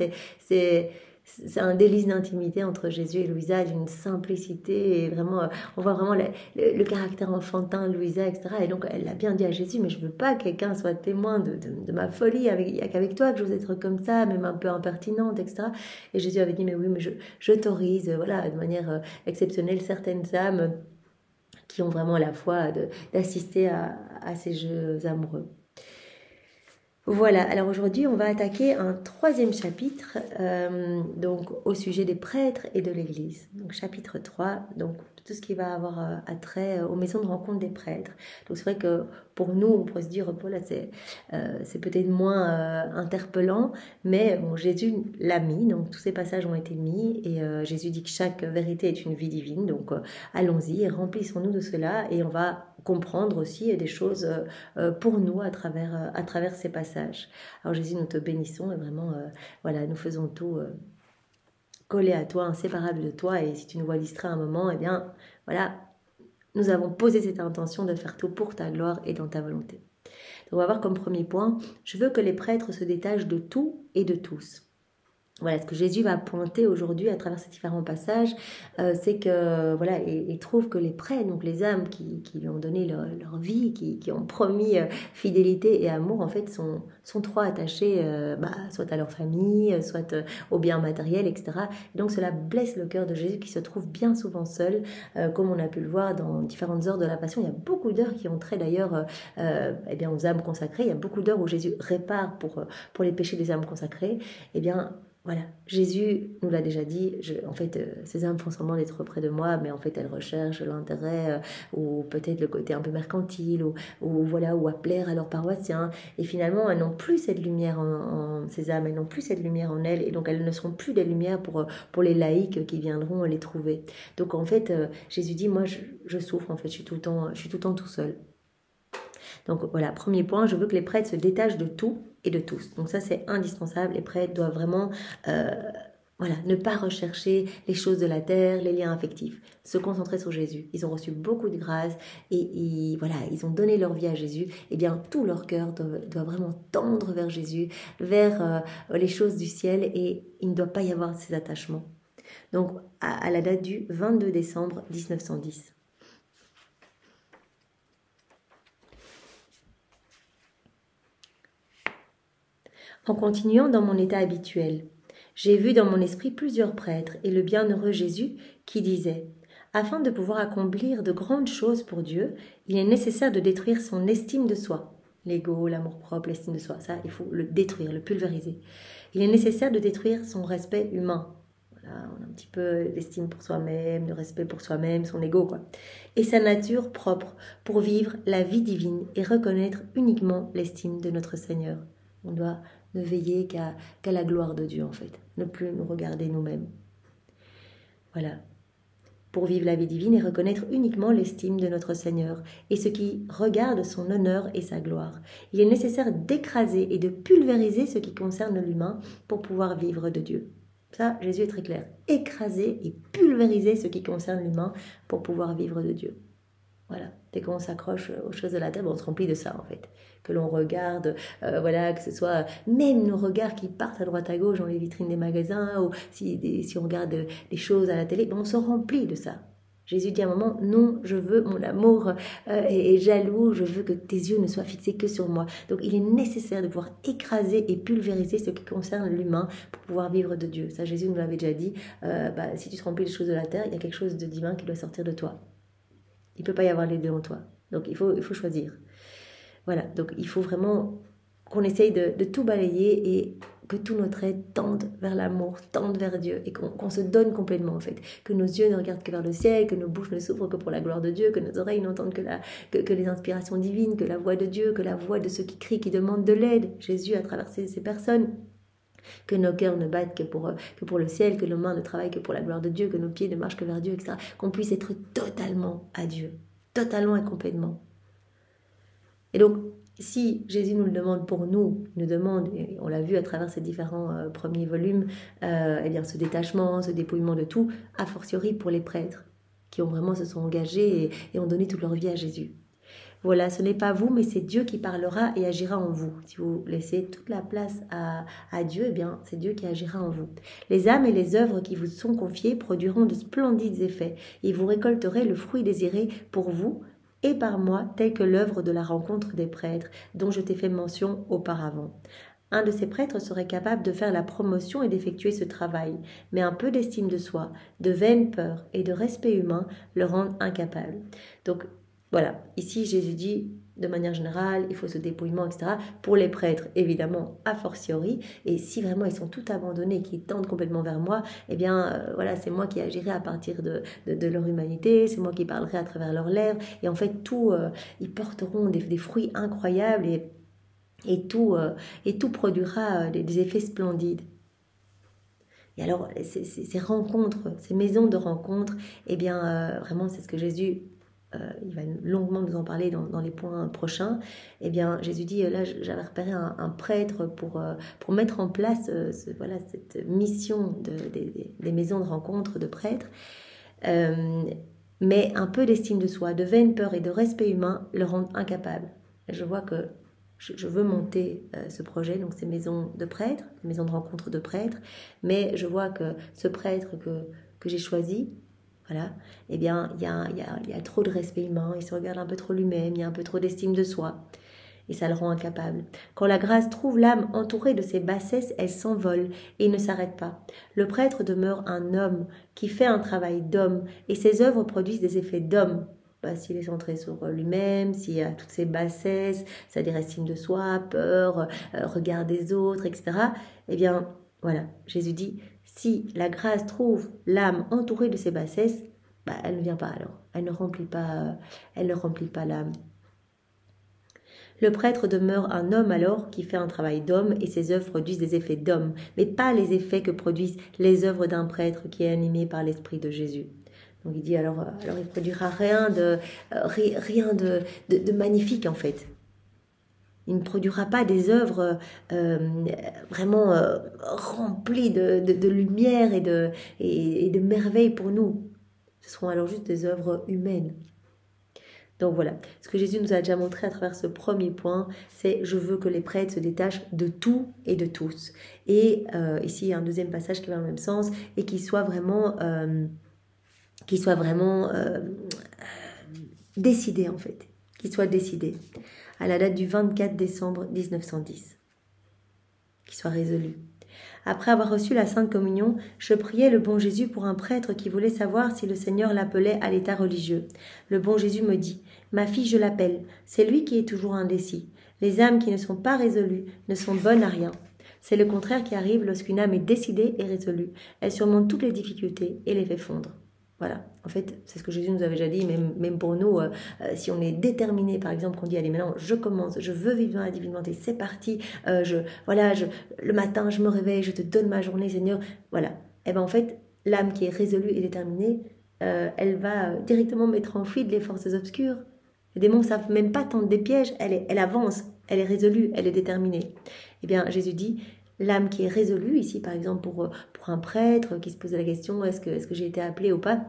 c'est un délice d'intimité entre Jésus et Louisa, d'une simplicité, et vraiment, on voit vraiment le caractère enfantin de Louisa, etc. Et donc, elle l'a bien dit à Jésus, mais je veux pas que quelqu'un soit témoin de ma folie, il n'y a qu'avec toi que je veux être comme ça, même un peu impertinente, etc. Et Jésus avait dit, mais oui, mais je t'autorise, voilà, de manière exceptionnelle, certaines âmes qui ont vraiment la foi d'assister à ces jeux amoureux. Voilà, alors aujourd'hui on va attaquer un troisième chapitre donc au sujet des prêtres et de l'Église. Donc chapitre 3, donc tout ce qui va avoir attrait aux maisons de rencontre des prêtres. Donc c'est vrai que pour nous on pourrait se dire, voilà, c'est peut-être moins interpellant, mais bon, Jésus l'a mis, donc tous ces passages ont été mis, et Jésus dit que chaque vérité est une vie divine, donc allons-y et remplissons-nous de cela, et on va comprendre aussi des choses pour nous à travers ces passages. Alors Jésus, nous te bénissons, et vraiment, voilà, nous faisons tout collé à toi, inséparable de toi, et si tu nous vois distrait un moment, eh bien, voilà, nous avons posé cette intention de faire tout pour ta gloire et dans ta volonté. Donc on va voir comme premier point, je veux que les prêtres se détachent de tout et de tous. Voilà, ce que Jésus va pointer aujourd'hui à travers ces différents passages, c'est que, voilà, il trouve que les prêtres, donc les âmes qui lui ont donné leur vie, qui ont promis fidélité et amour, en fait, sont trop attachés, soit à leur famille, soit aux biens matériels, etc. Et donc cela blesse le cœur de Jésus qui se trouve bien souvent seul, comme on a pu le voir dans différentes heures de la Passion. Il y a beaucoup d'heures qui ont trait d'ailleurs eh bien, aux âmes consacrées. Il y a beaucoup d'heures où Jésus répare pour les péchés des âmes consacrées. Eh bien, voilà, Jésus nous l'a déjà dit, en fait, ces âmes font semblant d'être près de moi, mais en fait, elles recherchent l'intérêt ou peut-être le côté un peu mercantile voilà, ou à plaire à leurs paroissiens. Et finalement, elles n'ont plus cette lumière ces âmes, elles n'ont plus cette lumière en elles, et donc elles ne seront plus des lumières pour les laïcs qui viendront les trouver. Donc en fait, Jésus dit, moi, je souffre, en fait, je suis tout le temps tout seul. Donc voilà, premier point, je veux que les prêtres se détachent de tout et de tous. Donc ça, c'est indispensable. Les prêtres doivent vraiment ne pas rechercher les choses de la terre, les liens affectifs, se concentrer sur Jésus. Ils ont reçu beaucoup de grâce et ils ont donné leur vie à Jésus. Eh bien, tout leur cœur doit vraiment tendre vers Jésus, vers les choses du ciel, et il ne doit pas y avoir ces attachements. Donc, à la date du 22 décembre 1910. En continuant dans mon état habituel, j'ai vu dans mon esprit plusieurs prêtres et le bienheureux Jésus qui disait « Afin de pouvoir accomplir de grandes choses pour Dieu, il est nécessaire de détruire son estime de soi. » L'ego, l'amour-propre, l'estime de soi, ça, il faut le détruire, le pulvériser. Il est nécessaire de détruire son respect humain. Voilà, on a un petit peu d'estime pour soi-même, de respect pour soi-même, son ego, quoi. Et sa nature propre pour vivre la vie divine et reconnaître uniquement l'estime de notre Seigneur. On doit ne veiller qu'à la gloire de Dieu, en fait. Ne plus nous regarder nous-mêmes. Voilà. Pour vivre la vie divine et reconnaître uniquement l'estime de notre Seigneur et ce qui regarde son honneur et sa gloire. Il est nécessaire d'écraser et de pulvériser ce qui concerne l'humain pour pouvoir vivre de Dieu. Ça, Jésus est très clair. Écraser et pulvériser ce qui concerne l'humain pour pouvoir vivre de Dieu. Voilà, dès qu'on s'accroche aux choses de la terre, on se remplit de ça en fait. Que l'on regarde, que ce soit même nos regards qui partent à droite à gauche dans les vitrines des magasins, ou si on regarde des choses à la télé, on se remplit de ça. Jésus dit à un moment, non, je veux, mon amour est jaloux, je veux que tes yeux ne soient fixés que sur moi. Donc il est nécessaire de pouvoir écraser et pulvériser ce qui concerne l'humain pour pouvoir vivre de Dieu. Ça, Jésus nous l'avait déjà dit, si tu te remplis des choses de la terre, il y a quelque chose de divin qui doit sortir de toi. Il ne peut pas y avoir les deux en toi. Donc il faut choisir. Voilà, donc il faut vraiment qu'on essaye de tout balayer et que tout notre être tende vers l'amour, tende vers Dieu et qu'on se donne complètement en fait. Que nos yeux ne regardent que vers le ciel, que nos bouches ne s'ouvrent que pour la gloire de Dieu, que nos oreilles n'entendent que les inspirations divines, que la voix de Dieu, que la voix de ceux qui crient, qui demandent de l'aide. Jésus a traversé ces personnes. Que nos cœurs ne battent que pour le ciel, que nos mains ne travaillent que pour la gloire de Dieu, que nos pieds ne marchent que vers Dieu, etc. Qu'on puisse être totalement à Dieu, totalement et complètement. Et donc, si Jésus nous le demande pour nous, il nous demande, et on l'a vu à travers ces différents premiers volumes, eh bien ce détachement, ce dépouillement de tout, a fortiori pour les prêtres, qui ont vraiment se sont engagés et ont donné toute leur vie à Jésus. Voilà, ce n'est pas vous, mais c'est Dieu qui parlera et agira en vous. Si vous laissez toute la place à Dieu, eh bien, c'est Dieu qui agira en vous. Les âmes et les œuvres qui vous sont confiées produiront de splendides effets, et vous récolterez le fruit désiré pour vous, et par moi, tel que l'œuvre de la rencontre des prêtres, dont je t'ai fait mention auparavant. Un de ces prêtres serait capable de faire la promotion et d'effectuer ce travail, mais un peu d'estime de soi, de vaine peur et de respect humain le rendent incapable. Donc, voilà, ici Jésus dit, de manière générale, il faut ce dépouillement, etc. Pour les prêtres, évidemment, a fortiori. Et si vraiment ils sont tout abandonnés, qu'ils tendent complètement vers moi, eh bien, voilà, c'est moi qui agirai à partir de leur humanité, c'est moi qui parlerai à travers leurs lèvres. Et en fait, ils porteront des fruits incroyables et tout produira des effets splendides. Et alors, ces rencontres, ces maisons de rencontres, eh bien, vraiment, c'est ce que Jésus... il va longuement nous en parler dans les points prochains. Eh bien, Jésus dit, là, j'avais repéré un prêtre pour mettre en place cette mission des maisons de rencontre de prêtres. Mais un peu d'estime de soi, de vaine peur et de respect humain le rendent incapable. Je vois que je veux monter ce projet, donc ces maisons de prêtres, ces maisons de rencontre de prêtres, mais je vois que ce prêtre que j'ai choisi, voilà, eh bien, il y a trop de respect humain, il se regarde un peu trop lui-même, il y a un peu trop d'estime de soi, et ça le rend incapable. Quand la grâce trouve l'âme entourée de ses bassesses, elle s'envole et ne s'arrête pas. Le prêtre demeure un homme qui fait un travail d'homme, et ses œuvres produisent des effets d'homme. S'il est centré sur lui-même, s'il y a toutes ces bassesses, c'est-à-dire estime de soi, peur, regard des autres, etc., eh bien, voilà, Jésus dit, si la grâce trouve l'âme entourée de ses bassesses, elle ne vient pas alors, elle ne remplit pas l'âme. Le prêtre demeure un homme alors qui fait un travail d'homme et ses œuvres produisent des effets d'homme, mais pas les effets que produisent les œuvres d'un prêtre qui est animé par l'Esprit de Jésus. Donc il dit alors il produira rien de magnifique en fait. Il ne produira pas des œuvres vraiment remplies de lumière et de merveilles pour nous. Ce seront alors juste des œuvres humaines. Donc voilà, ce que Jésus nous a déjà montré à travers ce premier point, c'est « Je veux que les prêtres se détachent de tout et de tous ». Et ici, il y a un deuxième passage qui va dans le même sens et qui soit vraiment décidé en fait, qui soit décidé à la date du 24 décembre 1910, qui soit résolu. Après avoir reçu la Sainte Communion, je priais le bon Jésus pour un prêtre qui voulait savoir si le Seigneur l'appelait à l'état religieux. Le bon Jésus me dit « Ma fille, je l'appelle. C'est lui qui est toujours indécis. Les âmes qui ne sont pas résolues ne sont bonnes à rien. C'est le contraire qui arrive lorsqu'une âme est décidée et résolue. Elle surmonte toutes les difficultés et les fait fondre. » Voilà, en fait, c'est ce que Jésus nous avait déjà dit, même pour nous, si on est déterminé, par exemple, qu'on dit, allez, maintenant, je commence, je veux vivre dans la divinité, c'est parti, le matin, je me réveille, je te donne ma journée, Seigneur, voilà. Et bien, en fait, l'âme qui est résolue et déterminée, elle va directement mettre en fuite les forces obscures. Les démons ne savent même pas tendre des pièges, elle avance, elle est résolue, elle est déterminée. Eh bien, Jésus dit... L'âme qui est résolue, ici par exemple pour un prêtre qui se pose la question est-ce que j'ai été appelé ou pas,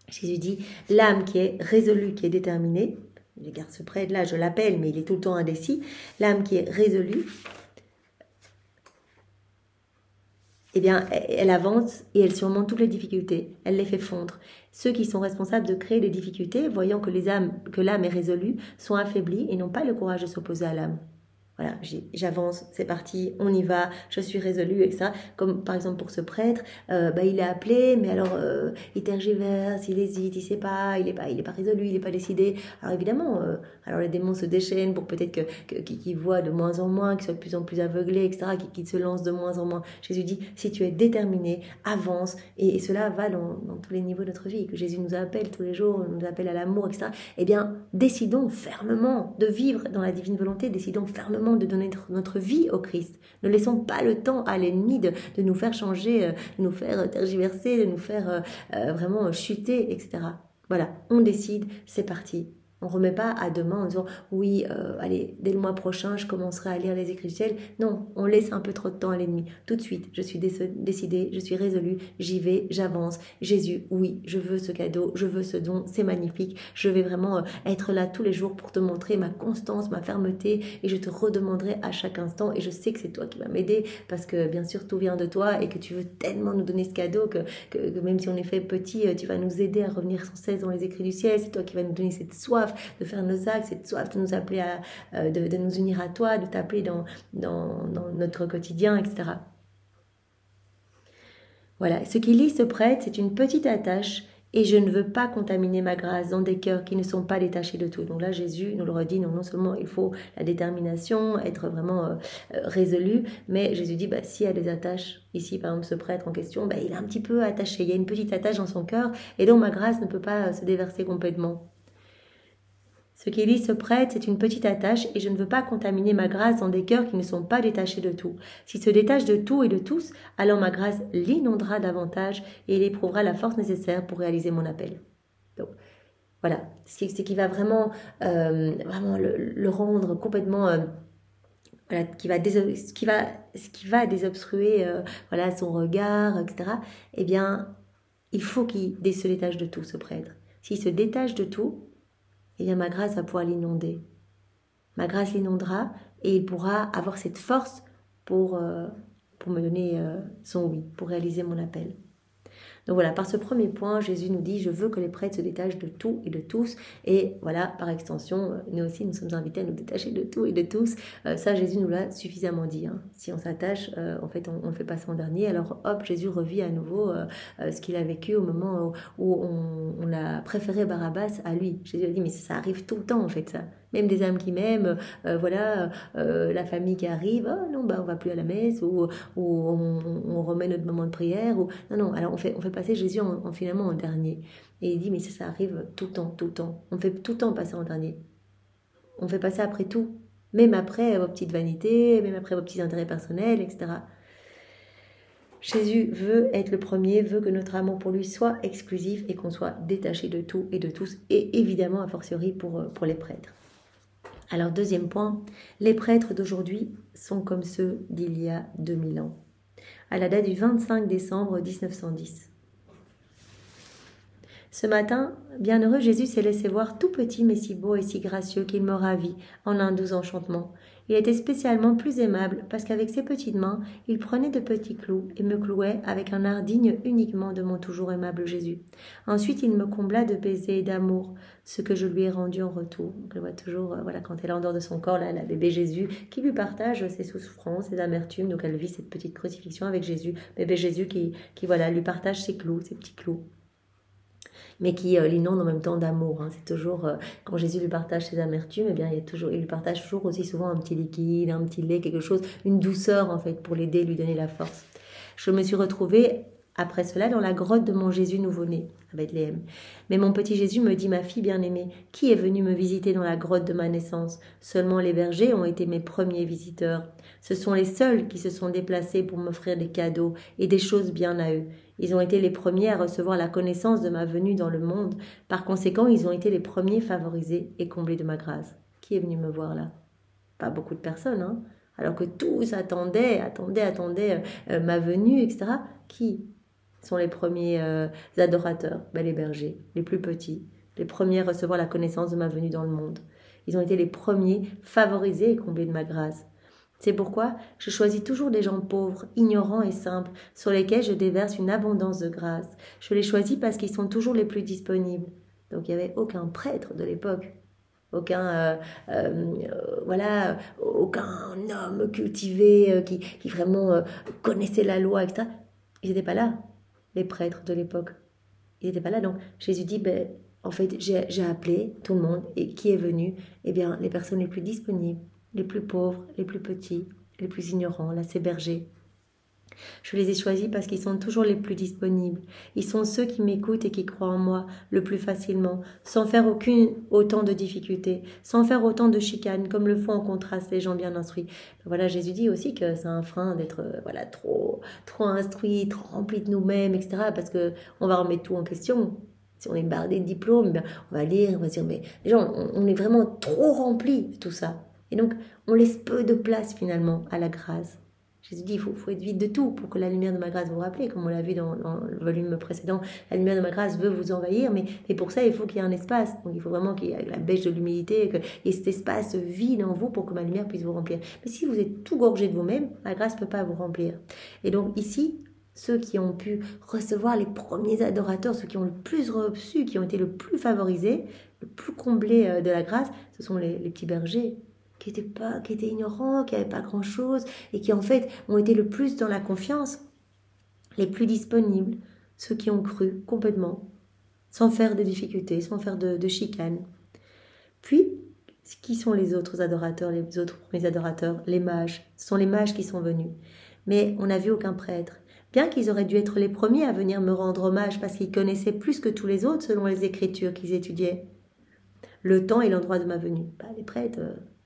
Jésus dit l'âme qui est résolue, qui est déterminée, je garde ce prêtre là, je l'appelle mais il est tout le temps indécis, l'âme qui est résolue, eh bien, elle avance et elle surmonte toutes les difficultés. Elle les fait fondre. Ceux qui sont responsables de créer les difficultés, voyant que l'âme est résolue, sont affaiblis et n'ont pas le courage de s'opposer à l'âme. Voilà, j'avance, c'est parti, on y va, je suis résolue, etc. Comme par exemple pour ce prêtre, il est appelé, mais alors il tergiverse, il hésite, il sait pas, il est pas résolu, il est pas décidé. Alors évidemment, alors les démons se déchaînent pour peut-être qu'il voit de moins en moins, qu'il soit de plus en plus aveuglé, etc. Qu'il se lance de moins en moins. Jésus dit, si tu es déterminé, avance, et cela va dans tous les niveaux de notre vie, que Jésus nous appelle tous les jours, nous appelle à l'amour, etc. Eh bien, décidons fermement de vivre dans la divine volonté, décidons fermement de donner notre vie au Christ. Ne laissons pas le temps à l'ennemi de nous faire changer, de nous faire tergiverser, de nous faire vraiment chuter, etc. Voilà, on décide, c'est parti. On ne remet pas à demain en disant « Oui, allez, dès le mois prochain, je commencerai à lire les écrits du ciel. » Non, on laisse un peu trop de temps à l'ennemi. Tout de suite, je suis décidée, je suis résolue, j'y vais, j'avance. Jésus, oui, je veux ce cadeau, je veux ce don, c'est magnifique. Je vais vraiment être là tous les jours pour te montrer ma constance, ma fermeté, et je te redemanderai à chaque instant. Et je sais que c'est toi qui vas m'aider, parce que bien sûr, tout vient de toi, et que tu veux tellement nous donner ce cadeau que même si on est fait petit, tu vas nous aider à revenir sans cesse dans les écrits du ciel. C'est toi qui vas nous donner cette soif de faire nos actes, cette soif de nous appeler de nous unir à toi, de t'appeler dans notre quotidien, etc. Voilà, ce qui lie ce prêtre, c'est une petite attache, et je ne veux pas contaminer ma grâce dans des cœurs qui ne sont pas détachés de tout. Donc là, Jésus nous le redit, non seulement il faut la détermination, être vraiment résolu, mais Jésus dit, s'il y a des attaches, ici par exemple ce prêtre en question, il est un petit peu attaché, il y a une petite attache dans son cœur, et donc ma grâce ne peut pas se déverser complètement. Ce qui lie ce prêtre, c'est une petite attache, et je ne veux pas contaminer ma grâce dans des cœurs qui ne sont pas détachés de tout. S'il se détache de tout et de tous, alors ma grâce l'inondera davantage et il éprouvera la force nécessaire pour réaliser mon appel. Donc, voilà, ce qui va vraiment le rendre complètement... voilà, ce qui va désobstruer son regard, etc. Eh bien, il faut qu'il se détache de tout, ce prêtre. S'il se détache de tout, eh bien ma grâce va pouvoir l'inonder. Ma grâce l'inondera et il pourra avoir cette force pour me donner son oui, pour réaliser mon appel. Donc voilà, par ce premier point, Jésus nous dit, je veux que les prêtres se détachent de tout et de tous. Et voilà, par extension, nous aussi, nous sommes invités à nous détacher de tout et de tous. Ça, Jésus nous l'a suffisamment dit. Hein. Si on s'attache, en fait, on le fait passer en dernier. Alors hop, Jésus revit à nouveau ce qu'il a vécu au moment où on a préféré Barabbas à lui. Jésus a dit, mais ça arrive tout le temps, en fait, ça. Même des âmes qui m'aiment, la famille qui arrive, oh non, on va plus à la messe, ou on remet notre moment de prière, ou non, alors on fait passer Jésus finalement en dernier. Et il dit, mais ça arrive tout le temps. On fait tout le temps passer en dernier. On fait passer après tout, même après vos petites vanités, même après vos petits intérêts personnels, etc. Jésus veut être le premier, veut que notre amour pour lui soit exclusif et qu'on soit détaché de tout et de tous, et évidemment, a fortiori pour les prêtres. Alors, deuxième point, les prêtres d'aujourd'hui sont comme ceux d'il y a 2000 ans, à la date du 25 décembre 1910. Ce matin, bienheureux Jésus s'est laissé voir tout petit mais si beau et si gracieux qu'il me ravit en un doux enchantement. Il était spécialement plus aimable parce qu'avec ses petites mains, il prenait de petits clous et me clouait avec un art digne uniquement de mon toujours aimable Jésus. Ensuite, il me combla de baisers et d'amour, ce que je lui ai rendu en retour. Donc, elle voit toujours, quand elle est en dehors de son corps, là, la bébé Jésus, qui lui partage ses souffrances, ses amertumes. Donc, elle vit cette petite crucifixion avec Jésus, bébé Jésus qui lui partage ses clous, ses petits clous, mais qui l'inonde en même temps d'amour. Hein. C'est toujours, quand Jésus lui partage ses amertumes, eh bien, il lui partage toujours aussi souvent un petit liquide, un petit lait, quelque chose, une douceur en fait, pour l'aider, lui donner la force. Je me suis retrouvée après cela dans la grotte de mon Jésus nouveau-né, à Bethléem. Mais mon petit Jésus me dit, ma fille bien-aimée, qui est venu me visiter dans la grotte de ma naissance? Seulement les bergers ont été mes premiers visiteurs. Ce sont les seuls qui se sont déplacés pour m'offrir des cadeaux et des choses bien à eux. Ils ont été les premiers à recevoir la connaissance de ma venue dans le monde. Par conséquent, ils ont été les premiers favorisés et comblés de ma grâce. Qui est venu me voir là? Pas beaucoup de personnes, hein? Alors que tous attendaient ma venue, etc. Qui sont les premiers adorateurs? Les bergers, les plus petits, les premiers à recevoir la connaissance de ma venue dans le monde. Ils ont été les premiers favorisés et comblés de ma grâce. C'est pourquoi je choisis toujours des gens pauvres, ignorants et simples, sur lesquels je déverse une abondance de grâce. Je les choisis parce qu'ils sont toujours les plus disponibles. Donc il n'y avait aucun prêtre de l'époque, voilà, aucun homme cultivé qui vraiment connaissait la loi, etc. Ils n'étaient pas là, les prêtres de l'époque. Ils n'étaient pas là. Donc Jésus dit, ben, en fait, j'ai appelé tout le monde. Et qui est venu? Eh bien, les personnes les plus disponibles, les plus pauvres, les plus petits, les plus ignorants, là, ces bergers. Je les ai choisis parce qu'ils sont toujours les plus disponibles. Ils sont ceux qui m'écoutent et qui croient en moi le plus facilement, sans faire autant de difficultés, sans faire autant de chicanes, comme le font en contraste les gens bien instruits. Voilà, Jésus dit aussi que c'est un frein d'être voilà, trop instruit, trop rempli de nous-mêmes, etc. Parce qu'on va remettre tout en question. Si on est bardé de diplômes, ben, on va lire, on va se dire, mais les gens, on est vraiment trop rempli de tout ça. Et donc, on laisse peu de place finalement à la grâce. Jésus dit, il faut être vide de tout pour que la lumière de ma grâce vous rappelle, comme on l'a vu dans le volume précédent, la lumière de ma grâce veut vous envahir, mais pour ça, il faut qu'il y ait un espace. Donc, il faut vraiment qu'il y ait la bêche de l'humilité, qu'il y ait cet espace vide en vous pour que ma lumière puisse vous remplir. Mais si vous êtes tout gorgé de vous-même, la grâce ne peut pas vous remplir. Et donc, ici, ceux qui ont pu recevoir les premiers adorateurs, ceux qui ont le plus reçu, qui ont été le plus favorisés, le plus comblés de la grâce, ce sont les petits bergers, qui étaient ignorants, qui n'avaient pas grand-chose, et qui en fait ont été le plus dans la confiance, les plus disponibles, ceux qui ont cru complètement, sans faire de difficultés, sans faire de chicanes. Puis, qui sont les autres adorateurs, les autres premiers adorateurs? Les mages. Ce sont les mages qui sont venus. Mais on n'a vu aucun prêtre. Bien qu'ils auraient dû être les premiers à venir me rendre hommage parce qu'ils connaissaient plus que tous les autres selon les écritures qu'ils étudiaient le temps et l'endroit de ma venue. Les prêtres,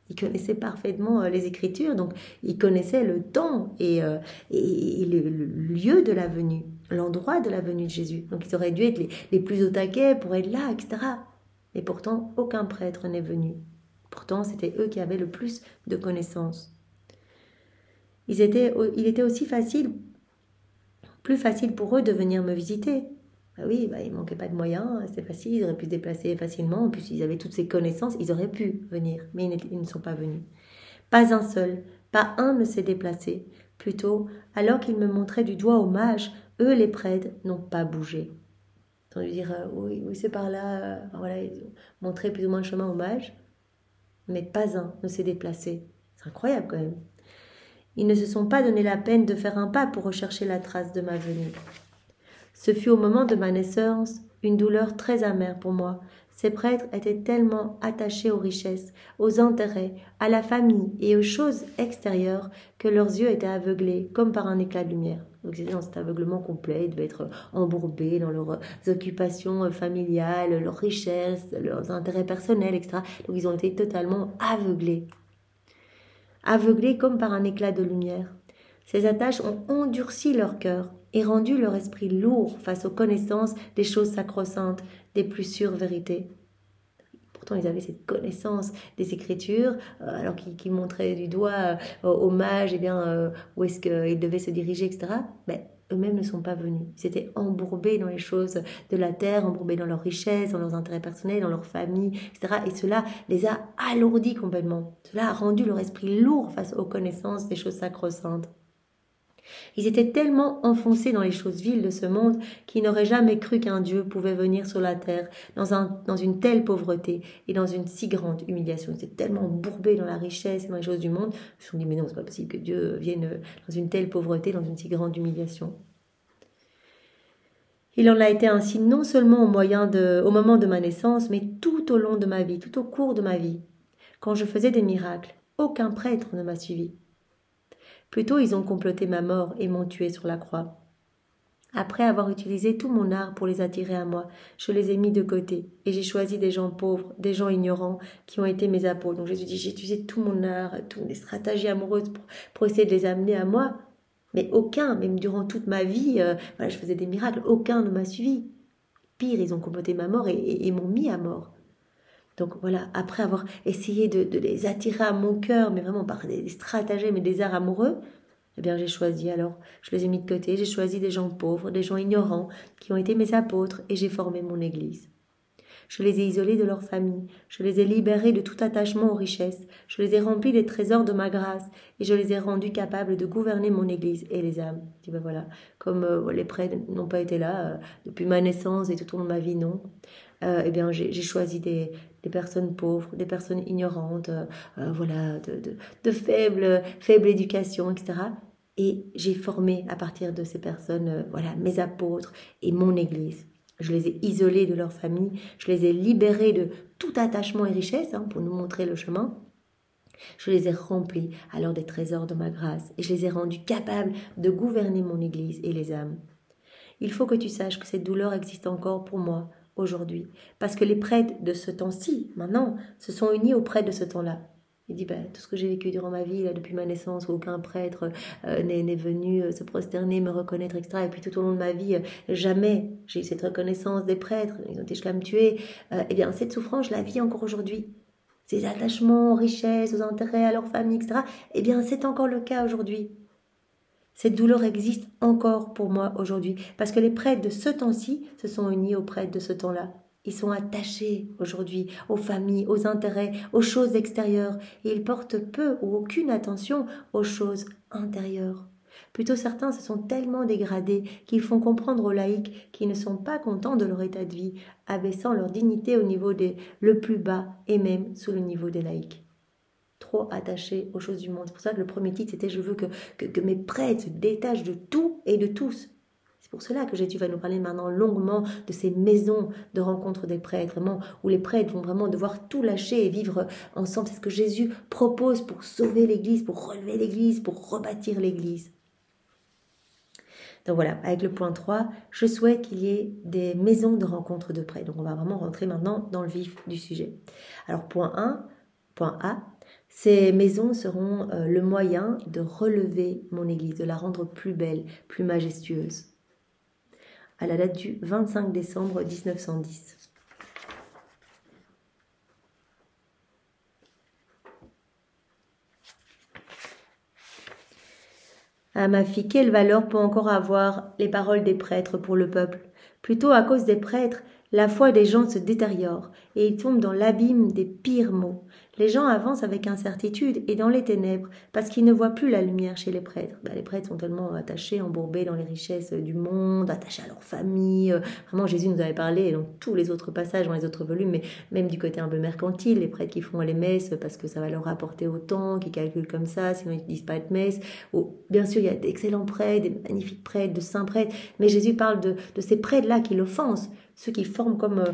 ils connaissaient parfaitement les Écritures, donc ils connaissaient le temps et le lieu de la venue, l'endroit de la venue de Jésus. Donc ils auraient dû être les plus au taquet pour être là, etc. Et pourtant, aucun prêtre n'est venu. Pourtant, c'était eux qui avaient le plus de connaissances. Il était aussi plus facile pour eux de venir me visiter. Oui, il ne manquait pas de moyens, c'était facile, ils auraient pu se déplacer facilement, en plus ils avaient toutes ces connaissances, ils auraient pu venir, mais ils ne sont pas venus. Pas un seul, pas un ne s'est déplacé. Plutôt, alors qu'ils me montraient du doigt aux mages, eux, les prêtres, n'ont pas bougé. Ils ont dû dire, oui, c'est par là, voilà, ils ont montré plus ou moins le chemin aux mages, mais pas un ne s'est déplacé. C'est incroyable quand même. Ils ne se sont pas donné la peine de faire un pas pour rechercher la trace de ma venue. Ce fut au moment de ma naissance une douleur très amère pour moi. Ces prêtres étaient tellement attachés aux richesses, aux intérêts, à la famille et aux choses extérieures que leurs yeux étaient aveuglés comme par un éclat de lumière. Donc c'était dans cet aveuglement complet, ils devaient être embourbés dans leurs occupations familiales, leurs richesses, leurs intérêts personnels, etc. Donc ils ont été totalement aveuglés. Aveuglés comme par un éclat de lumière. Ces attaches ont endurci leur cœur et rendu leur esprit lourd face aux connaissances des choses sacro-saintes, des plus sûres vérités. Pourtant, ils avaient cette connaissance des Écritures, alors qu'ils montraient du doigt aux mages, où est-ce qu'ils devaient se diriger, etc. Mais eux-mêmes ne sont pas venus. Ils étaient embourbés dans les choses de la terre, embourbés dans leurs richesses, dans leurs intérêts personnels, dans leur famille, etc. Et cela les a alourdis complètement. Cela a rendu leur esprit lourd face aux connaissances des choses sacro-saintes. Ils étaient tellement enfoncés dans les choses viles de ce monde qu'ils n'auraient jamais cru qu'un Dieu pouvait venir sur la terre dans une telle pauvreté et dans une si grande humiliation. Ils étaient tellement embourbés dans la richesse et dans les choses du monde, ils se sont dit mais non, c'est pas possible que Dieu vienne dans une telle pauvreté, dans une si grande humiliation. Il en a été ainsi non seulement au moment de ma naissance, mais tout au long de ma vie, tout au cours de ma vie. Quand je faisais des miracles, aucun prêtre ne m'a suivi. Plutôt, ils ont comploté ma mort et m'ont tué sur la croix. Après avoir utilisé tout mon art pour les attirer à moi, je les ai mis de côté et j'ai choisi des gens pauvres, des gens ignorants qui ont été mes apôtres. Donc Jésus dit, j'ai utilisé tout mon art, toutes les stratégies amoureuses pour essayer de les amener à moi. Mais aucun, même durant toute ma vie, je faisais des miracles, aucun ne m'a suivi. Pire, ils ont comploté ma mort et m'ont mis à mort. Donc voilà, après avoir essayé de les attirer à mon cœur, mais vraiment par des stratagèmes et des arts amoureux, eh bien j'ai choisi alors, je les ai mis de côté, j'ai choisi des gens pauvres, des gens ignorants, qui ont été mes apôtres, et j'ai formé mon église. Je les ai isolés de leur famille. Je les ai libérés de tout attachement aux richesses. Je les ai remplis des trésors de ma grâce. Et je les ai rendus capables de gouverner mon Église et les âmes. Je dis, ben voilà, comme les prêtres n'ont pas été là depuis ma naissance et tout au long de ma vie, non. Eh bien, j'ai choisi des personnes pauvres, des personnes ignorantes, voilà, de faible éducation, etc. Et j'ai formé à partir de ces personnes, voilà, mes apôtres et mon Église. Je les ai isolés de leur famille, je les ai libérés de tout attachement et richesse pour nous montrer le chemin. Je les ai remplis alors des trésors de ma grâce et je les ai rendus capables de gouverner mon Église et les âmes. Il faut que tu saches que cette douleur existe encore pour moi aujourd'hui, parce que les prêtres de ce temps-ci, maintenant, se sont unis aux prêtres de ce temps-là. Il dit, tout ce que j'ai vécu durant ma vie, là, depuis ma naissance, où aucun prêtre n'est venu se prosterner, me reconnaître, etc. Et puis tout au long de ma vie, jamais j'ai eu cette reconnaissance des prêtres, ils ont été jusqu'à me tuer. Eh bien, cette souffrance, je la vis encore aujourd'hui. Ces attachements aux richesses, aux intérêts, à leur famille, etc. Eh bien, c'est encore le cas aujourd'hui. Cette douleur existe encore pour moi aujourd'hui, parce que les prêtres de ce temps-ci se sont unis aux prêtres de ce temps-là. Ils sont attachés aujourd'hui aux familles, aux intérêts, aux choses extérieures, et ils portent peu ou aucune attention aux choses intérieures. Plutôt certains se sont tellement dégradés qu'ils font comprendre aux laïcs qu'ils ne sont pas contents de leur état de vie, abaissant leur dignité au niveau le plus bas et même sous le niveau des laïcs. Trop attachés aux choses du monde. C'est pour ça que le premier titre c'était « Je veux que mes prêtres se détachent de tout et de tous ». C'est pour cela que Jésus va nous parler maintenant longuement de ces maisons de rencontre des prêtres, vraiment, où les prêtres vont vraiment devoir tout lâcher et vivre ensemble. C'est ce que Jésus propose pour sauver l'Église, pour relever l'Église, pour rebâtir l'Église. Donc voilà, avec le point 3, je souhaite qu'il y ait des maisons de rencontre de prêtres. Donc on va vraiment rentrer maintenant dans le vif du sujet. Alors point A, ces maisons seront le moyen de relever mon Église, de la rendre plus belle, plus majestueuse. À la date du 25 décembre 1910. Ah ma fille, quelle valeur peut encore avoir les paroles des prêtres pour le peuple? Plutôt à cause des prêtres, la foi des gens se détériore et ils tombent dans l'abîme des pires maux. Les gens avancent avec incertitude et dans les ténèbres parce qu'ils ne voient plus la lumière chez les prêtres. Les prêtres sont tellement attachés, embourbés dans les richesses du monde, attachés à leur famille. Vraiment, Jésus nous avait parlé dans tous les autres passages, dans les autres volumes, mais même du côté un peu mercantile, les prêtres qui font les messes parce que ça va leur rapporter autant, qui calculent comme ça, sinon ils ne disent pas de messe. Bien sûr, il y a d'excellents prêtres, des magnifiques prêtres, de saints prêtres, mais Jésus parle de ces prêtres-là qui l'offensent, ceux qui forment comme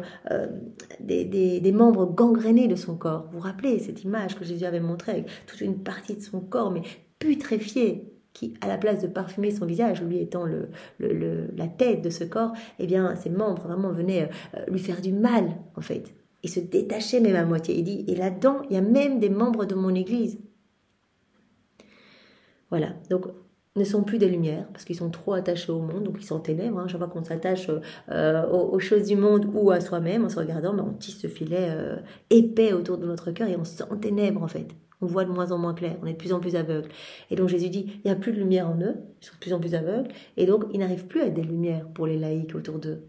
des membres gangrénés de son corps. Vous vous rappelez cette image que Jésus avait montrée avec toute une partie de son corps, mais putréfiée, qui, à la place de parfumer son visage, lui étant la tête de ce corps, eh bien, ses membres vraiment venaient lui faire du mal, en fait, et se détachaient même à moitié. Il dit, et là-dedans, il y a même des membres de mon Église. Voilà, donc ne sont plus des lumières, parce qu'ils sont trop attachés au monde, donc ils sont ténèbres. Chaque fois qu'on s'attache aux choses du monde ou à soi-même, en se regardant, on tisse ce filet épais autour de notre cœur et on s'enténèbre en fait. On voit de moins en moins clair, on est de plus en plus aveugle. Et donc Jésus dit, il n'y a plus de lumière en eux, ils sont de plus en plus aveugles, et donc ils n'arrivent plus à être des lumières pour les laïcs autour d'eux.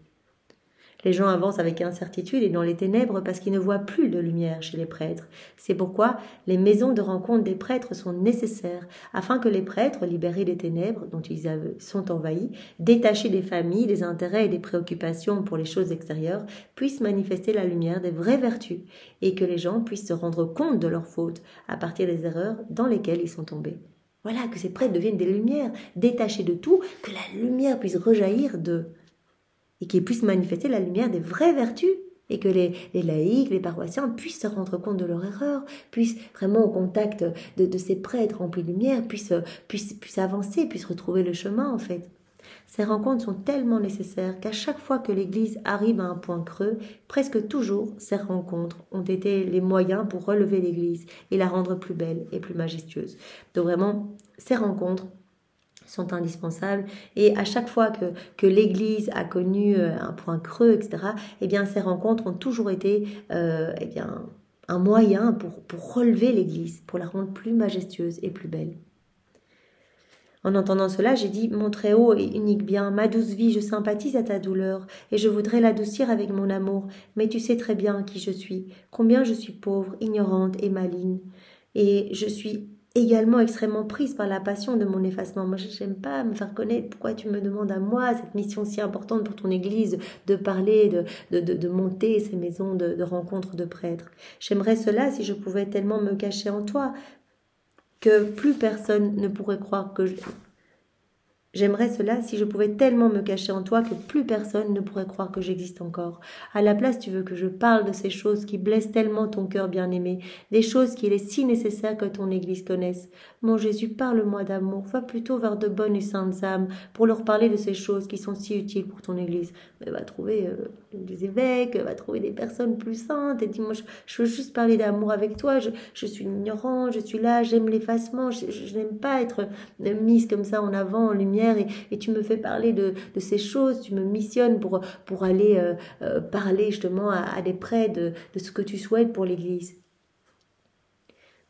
Les gens avancent avec incertitude et dans les ténèbres parce qu'ils ne voient plus de lumière chez les prêtres. C'est pourquoi les maisons de rencontre des prêtres sont nécessaires, afin que les prêtres, libérés des ténèbres dont ils sont envahis, détachés des familles, des intérêts et des préoccupations pour les choses extérieures, puissent manifester la lumière des vraies vertus et que les gens puissent se rendre compte de leurs fautes à partir des erreurs dans lesquelles ils sont tombés. Voilà, que ces prêtres deviennent des lumières, détachés de tout, que la lumière puisse rejaillir d'eux. Et qu'ils puissent manifester la lumière des vraies vertus, et que les laïcs, les paroissiens puissent se rendre compte de leur erreur, puissent vraiment au contact de ces prêtres remplis de lumière, puissent avancer, puissent retrouver le chemin en fait. Ces rencontres sont tellement nécessaires qu'à chaque fois que l'Église arrive à un point creux, presque toujours ces rencontres ont été les moyens pour relever l'Église et la rendre plus belle et plus majestueuse. Donc vraiment, ces rencontres sont indispensables et à chaque fois que l'Église a connu un point creux, etc., eh bien, ces rencontres ont toujours été un moyen pour relever l'Église, pour la rendre plus majestueuse et plus belle. En entendant cela, j'ai dit, mon très haut et unique bien, ma douce vie, je sympathise à ta douleur, et je voudrais l'adoucir avec mon amour, mais tu sais très bien qui je suis, combien je suis pauvre, ignorante et maligne, et je suis également extrêmement prise par la passion de mon effacement. Moi, je n'aime pas me faire connaître. Pourquoi tu me demandes à moi cette mission si importante pour ton Église de parler, de monter ces maisons de rencontres de prêtres? J'aimerais cela si je pouvais tellement me cacher en toi que plus personne ne pourrait croire que J'aimerais cela si je pouvais tellement me cacher en toi que plus personne ne pourrait croire que j'existe encore. À la place, tu veux que je parle de ces choses qui blessent tellement ton cœur bien-aimé, des choses qu'il est si nécessaire que ton Église connaisse. Mon Jésus, parle-moi d'amour, va plutôt vers de bonnes et saintes âmes pour leur parler de ces choses qui sont si utiles pour ton Église. Mais va trouver des évêques, va trouver des personnes plus saintes et dis-moi, je veux juste parler d'amour avec toi, je suis ignorant, je suis là, j'aime l'effacement, je n'aime pas être mise comme ça en avant, en lumière. Et tu me fais parler de ces choses, tu me missionnes pour aller parler justement à des prêtres de ce que tu souhaites pour l'Église.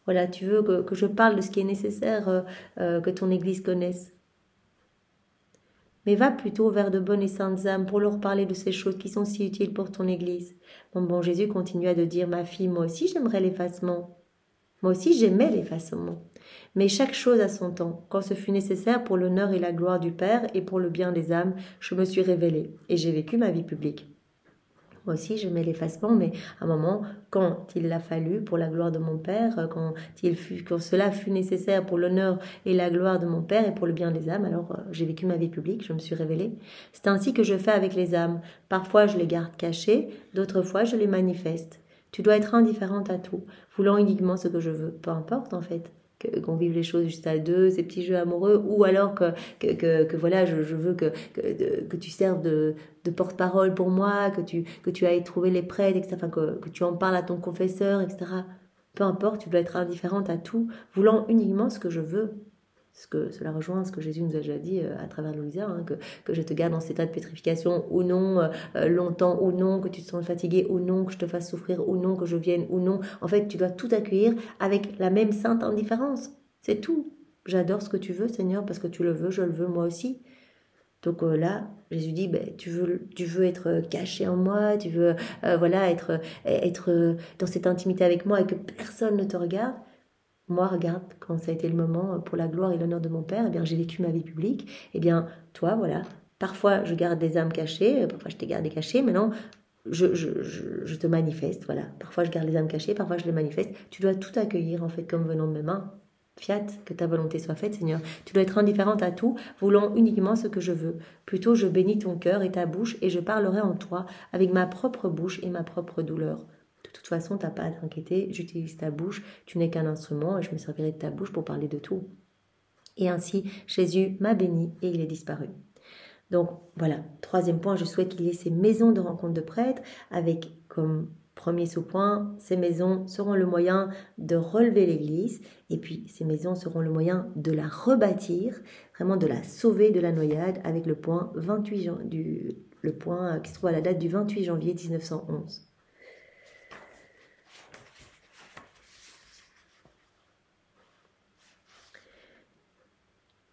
Voilà, tu veux que je parle de ce qui est nécessaire que ton Église connaisse. Mais va plutôt vers de bonnes et saintes âmes pour leur parler de ces choses qui sont si utiles pour ton Église. Mon bon Jésus continua de dire, ma fille, moi aussi j'aimerais l'effacement. Moi aussi j'aimais l'effacement. Mais chaque chose a son temps. Quand ce fut nécessaire pour l'honneur et la gloire du Père et pour le bien des âmes, je me suis révélée et j'ai vécu ma vie publique. Moi aussi, j'aimais l'effacement, mais à un moment, quand il l'a fallu pour la gloire de mon Père, quand cela fut nécessaire pour l'honneur et la gloire de mon Père et pour le bien des âmes, alors j'ai vécu ma vie publique, je me suis révélée. C'est ainsi que je fais avec les âmes. Parfois, je les garde cachées, d'autres fois, je les manifeste. Tu dois être indifférente à tout, voulant uniquement ce que je veux. Peu importe, en fait. Qu'on vive les choses juste à deux, ces petits jeux amoureux, ou alors que voilà, je veux que tu serves de porte-parole pour moi, que tu ailles trouver les prêtres, etc., enfin, que tu en parles à ton confesseur, etc. Peu importe, tu dois être indifférente à tout, voulant uniquement ce que je veux. Cela rejoint ce que Jésus nous a déjà dit à travers Louisa, hein, que je te garde dans cet état de pétrification ou non, longtemps ou non, que tu te sens fatigué ou non, que je te fasse souffrir ou non, que je vienne ou non. En fait, tu dois tout accueillir avec la même sainte indifférence. C'est tout. J'adore ce que tu veux, Seigneur, parce que tu le veux, je le veux moi aussi. Donc là, Jésus dit, tu veux être caché en moi, tu veux voilà, être dans cette intimité avec moi et que personne ne te regarde. Moi, regarde, quand ça a été le moment pour la gloire et l'honneur de mon Père, eh bien, j'ai vécu ma vie publique. Eh bien, toi, voilà, parfois je garde des âmes cachées, parfois je t'ai gardé cachées, maintenant je te manifeste, voilà. Parfois je garde les âmes cachées, parfois je les manifeste. Tu dois tout accueillir, en fait, comme venant de mes mains. Fiat, que ta volonté soit faite, Seigneur. Tu dois être indifférente à tout, voulant uniquement ce que je veux. Plutôt, je bénis ton cœur et ta bouche, et je parlerai en toi avec ma propre bouche et ma propre douleur. De toute façon, tu n'as pas à t'inquiéter, j'utilise ta bouche, tu n'es qu'un instrument et je me servirai de ta bouche pour parler de tout. Et ainsi, Jésus m'a béni et il est disparu. Donc voilà, troisième point, je souhaite qu'il y ait ces maisons de rencontre de prêtres avec comme premier sous-point, ces maisons seront le moyen de relever l'Église et puis ces maisons seront le moyen de la rebâtir, vraiment de la sauver de la noyade avec le point 28 le point qui se trouve à la date du 28 janvier 1911.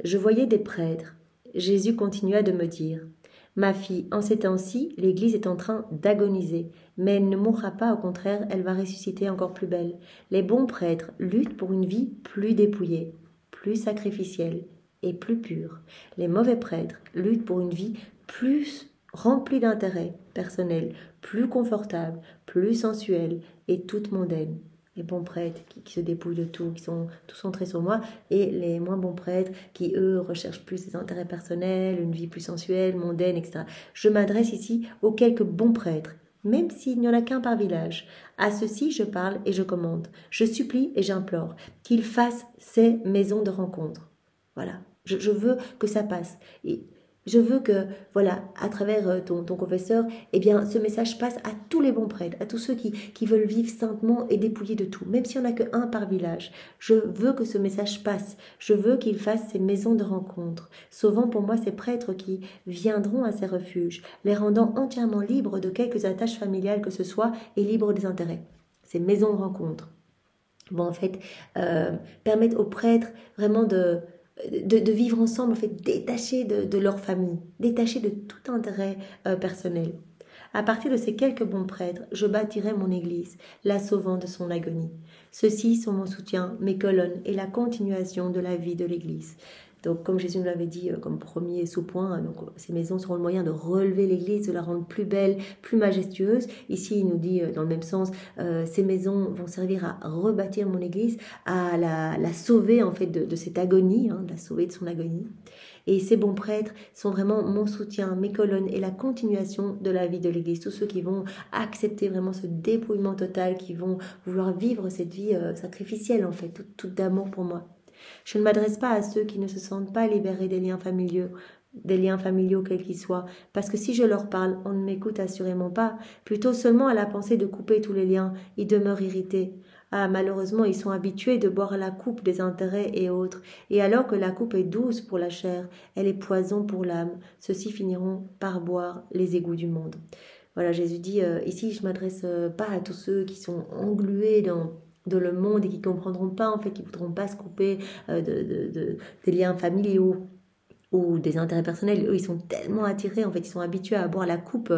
Je voyais des prêtres. Jésus continua de me dire, « Ma fille, en ces temps-ci, l'Église est en train d'agoniser, mais elle ne mourra pas, au contraire, elle va ressusciter encore plus belle. Les bons prêtres luttent pour une vie plus dépouillée, plus sacrificielle et plus pure. Les mauvais prêtres luttent pour une vie plus remplie d'intérêts personnels, plus confortable, plus sensuelle et toute mondaine. » Les bons prêtres qui se dépouillent de tout, qui sont tout centrés sur moi, et les moins bons prêtres qui, eux, recherchent plus des intérêts personnels, une vie plus sensuelle, mondaine, etc. Je m'adresse ici aux quelques bons prêtres, même s'il n'y en a qu'un par village. À ceux-ci, je parle et je commande. Je supplie et j'implore qu'ils fassent ces maisons de rencontre. Voilà, je veux que ça passe. Et je veux que, voilà, à travers ton confesseur, eh bien, ce message passe à tous les bons prêtres, à tous ceux qui veulent vivre saintement et dépouillés de tout, même s'il n'y en a qu'un par village. Je veux que ce message passe. Je veux qu'ils fassent ces maisons de rencontre, sauvant pour moi ces prêtres qui viendront à ces refuges, les rendant entièrement libres de quelques attaches familiales que ce soit et libres des intérêts. Ces maisons de rencontre. Bon, en fait, permettre aux prêtres vraiment de de vivre ensemble, en fait, détachés de leur famille, détachés de tout intérêt personnel. À partir de ces quelques bons prêtres, je bâtirai mon Église, la sauvant de son agonie. Ceux-ci sont mon soutien, mes colonnes et la continuation de la vie de l'Église. Donc, comme Jésus nous l'avait dit comme premier sous-point, donc, ces maisons seront le moyen de relever l'Église, de la rendre plus belle, plus majestueuse. Ici, il nous dit dans le même sens, ces maisons vont servir à rebâtir mon Église, à la sauver en fait de cette agonie, de la sauver de son agonie. Et ces bons prêtres sont vraiment mon soutien, mes colonnes et la continuation de la vie de l'Église. Tous ceux qui vont accepter vraiment ce dépouillement total, qui vont vouloir vivre cette vie sacrificielle en fait, toute d'amour pour moi. Je ne m'adresse pas à ceux qui ne se sentent pas libérés des liens familiaux quels qu'ils soient, parce que si je leur parle, on ne m'écoute assurément pas, plutôt seulement à la pensée de couper tous les liens, ils demeurent irrités. Ah, malheureusement, ils sont habitués de boire la coupe des intérêts et autres, et alors que la coupe est douce pour la chair, elle est poison pour l'âme, ceux-ci finiront par boire les égouts du monde. Voilà, Jésus dit, ici je ne m'adresse pas à tous ceux qui sont englués dans le monde et qui ne comprendront pas, en fait, qui ne voudront pas se couper des liens familiaux ou des intérêts personnels. Eux, ils sont tellement attirés, en fait, ils sont habitués à boire la coupe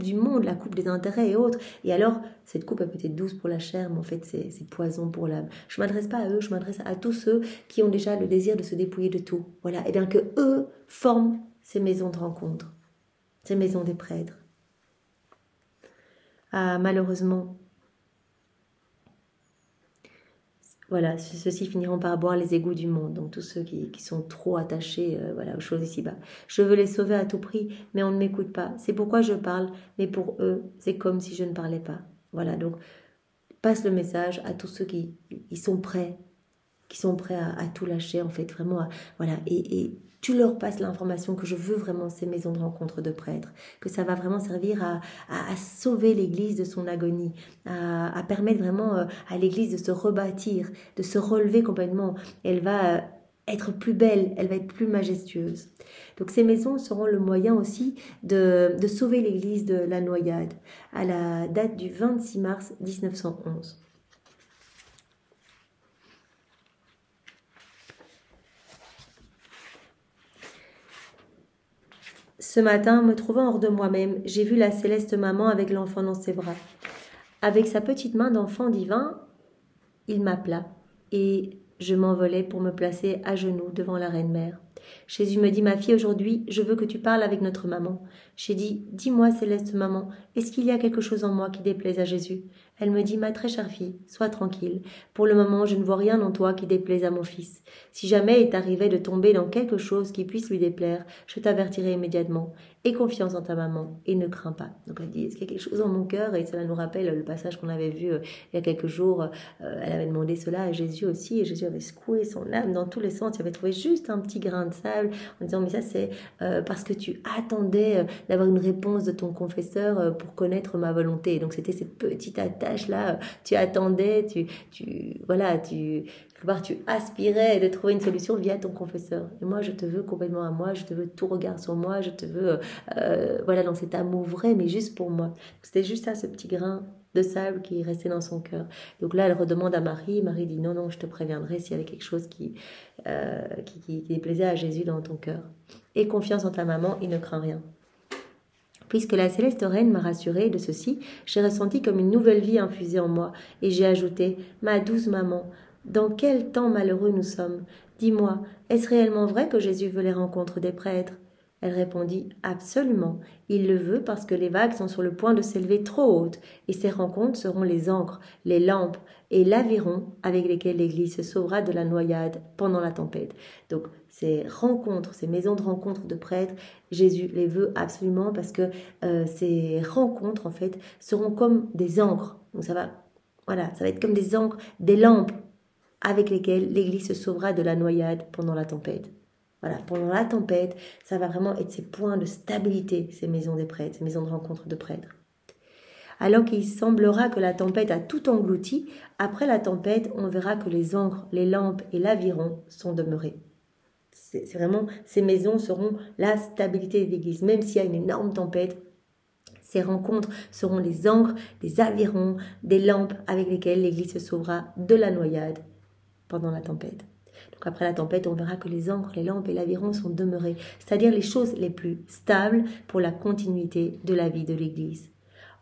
du monde, la coupe des intérêts et autres. Et alors, cette coupe, elle peut être douce pour la chair, mais en fait, c'est poison pour l'âme. Je ne m'adresse pas à eux, je m'adresse à tous ceux qui ont déjà le désir de se dépouiller de tout. Voilà, et bien que eux forment ces maisons de rencontre, ces maisons des prêtres. Ah, malheureusement, voilà, ceux-ci finiront par boire les égouts du monde, donc tous ceux qui sont trop attachés aux choses ici-bas. Je veux les sauver à tout prix, mais on ne m'écoute pas. C'est pourquoi je parle, mais pour eux, c'est comme si je ne parlais pas. Voilà, donc passe le message à tous ceux qui sont prêts, à tout lâcher, en fait, vraiment, et tu leur passes l'information que je veux vraiment ces maisons de rencontre de prêtres, que ça va vraiment servir à sauver l'Église de son agonie, à permettre vraiment à l'Église de se rebâtir, de se relever complètement. Elle va être plus belle, elle va être plus majestueuse. Donc ces maisons seront le moyen aussi de sauver l'Église de la noyade, à la date du 26 mars 1911. Ce matin, me trouvant hors de moi-même, j'ai vu la céleste maman avec l'enfant dans ses bras. Avec sa petite main d'enfant divin, il m'appela et je m'envolai pour me placer à genoux devant la Reine-Mère. Jésus me dit, ma fille, aujourd'hui, je veux que tu parles avec notre maman. J'ai dit, dis-moi, céleste maman, est-ce qu'il y a quelque chose en moi qui déplaise à Jésus? Elle me dit, ma très chère fille, sois tranquille. Pour le moment, je ne vois rien en toi qui déplaise à mon fils. Si jamais il t'arrivait de tomber dans quelque chose qui puisse lui déplaire, je t'avertirai immédiatement. Aie confiance en ta maman et ne crains pas. Donc elle dit, est-ce qu'il y a quelque chose dans mon cœur? Et cela nous rappelle le passage qu'on avait vu il y a quelques jours. Elle avait demandé cela à Jésus aussi, et Jésus avait secoué son âme dans tous les sens. Il avait trouvé juste un petit grain de sable en disant, mais ça c'est parce que tu attendais d'avoir une réponse de ton confesseur pour connaître ma volonté. Donc c'était cette petite attache là, tu attendais, tu aspirais de trouver une solution via ton confesseur. Et moi, je te veux complètement à moi, je te veux tout regard sur moi, je te veux dans cet amour vrai, mais juste pour moi. C'était juste ça, ce petit grain de sable qui restait dans son cœur. Donc là, elle redemande à Marie. Marie dit, non, je te préviendrai s'il y avait quelque chose qui déplaisait à Jésus dans ton cœur. Aie confiance en ta maman et ne crains rien. Puisque la céleste reine m'a rassurée de ceci, j'ai ressenti comme une nouvelle vie infusée en moi, et j'ai ajouté, ma douce maman, dans quel temps malheureux nous sommes? Dis-moi, est-ce réellement vrai que Jésus veut les rencontres des prêtres? Elle répondit, absolument. Il le veut parce que les vagues sont sur le point de s'élever trop hautes, et ces rencontres seront les ancres, les lampes et l'aviron avec lesquels l'Église se sauvera de la noyade pendant la tempête. Donc ces rencontres, ces maisons de rencontres de prêtres, Jésus les veut absolument parce que ces rencontres en fait seront comme des ancres. Donc ça va être comme des ancres, des lampes avec lesquelles l'Église se sauvera de la noyade pendant la tempête. Voilà, pendant la tempête, ça va vraiment être ces points de stabilité, ces maisons des prêtres, ces maisons de rencontre de prêtres. Alors qu'il semblera que la tempête a tout englouti, après la tempête, on verra que les ancres, les lampes et l'aviron sont demeurés. C'est vraiment, ces maisons seront la stabilité de l'Église, même s'il y a une énorme tempête. Ces rencontres seront les ancres, des avirons, des lampes avec lesquelles l'Église se sauvera de la noyade pendant la tempête. Après la tempête, on verra que les ancres, les lampes et l'aviron sont demeurés, c'est-à-dire les choses les plus stables pour la continuité de la vie de l'Église.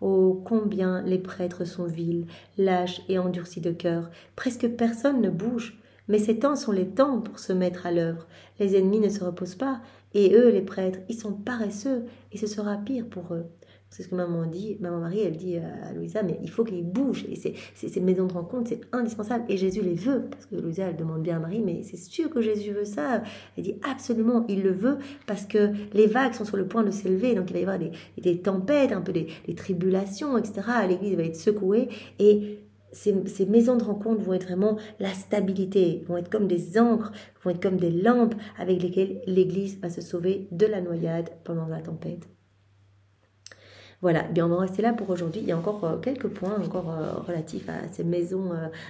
Oh, combien les prêtres sont vils, lâches et endurcis de cœur. Presque personne ne bouge. Mais ces temps sont les temps pour se mettre à l'œuvre. Les ennemis ne se reposent pas, et eux, les prêtres, ils sont paresseux, et ce sera pire pour eux. C'est ce que maman dit, maman Marie, elle dit à Louisa, mais il faut qu'ils bougent, et ces maisons de rencontre, c'est indispensable, et Jésus les veut, parce que Louisa, elle demande bien à Marie, mais c'est sûr que Jésus veut ça. Elle dit absolument, il le veut, parce que les vagues sont sur le point de s'élever, donc il va y avoir des tempêtes, un peu des tribulations, etc. L'église va être secouée, et ces maisons de rencontre vont être vraiment la stabilité, vont être comme des ancres, vont être comme des lampes avec lesquelles l'Église va se sauver de la noyade pendant la tempête. Voilà, bien on va en rester là pour aujourd'hui. Il y a encore quelques points encore relatifs à ces maisons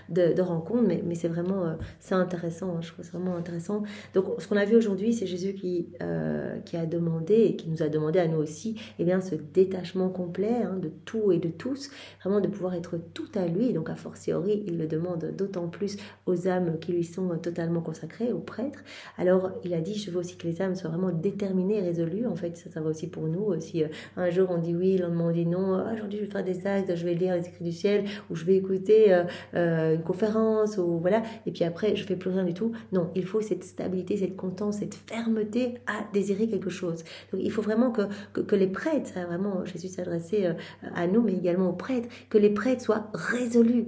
de rencontre, mais c'est vraiment c'est intéressant, hein, je trouve c'est vraiment intéressant. Donc ce qu'on a vu aujourd'hui, c'est Jésus qui a demandé et qui nous a demandé à nous aussi, eh bien ce détachement complet hein, de tout et de tous, vraiment de pouvoir être tout à lui. Donc a fortiori, il le demande d'autant plus aux âmes qui lui sont totalement consacrées, aux prêtres. Alors il a dit, je veux aussi que les âmes soient vraiment déterminées et résolues. En fait, ça va aussi pour nous. Si un jour on dit oui, le lendemain on dit non, aujourd'hui je vais faire des actes, je vais lire les écrits du ciel, ou je vais écouter une conférence, ou voilà, et puis après je fais plus rien du tout. Non, il faut cette stabilité, cette constance, cette fermeté à désirer quelque chose. Donc il faut vraiment que les prêtres, ça, vraiment Jésus s'adressait à nous, mais également aux prêtres, que les prêtres soient résolus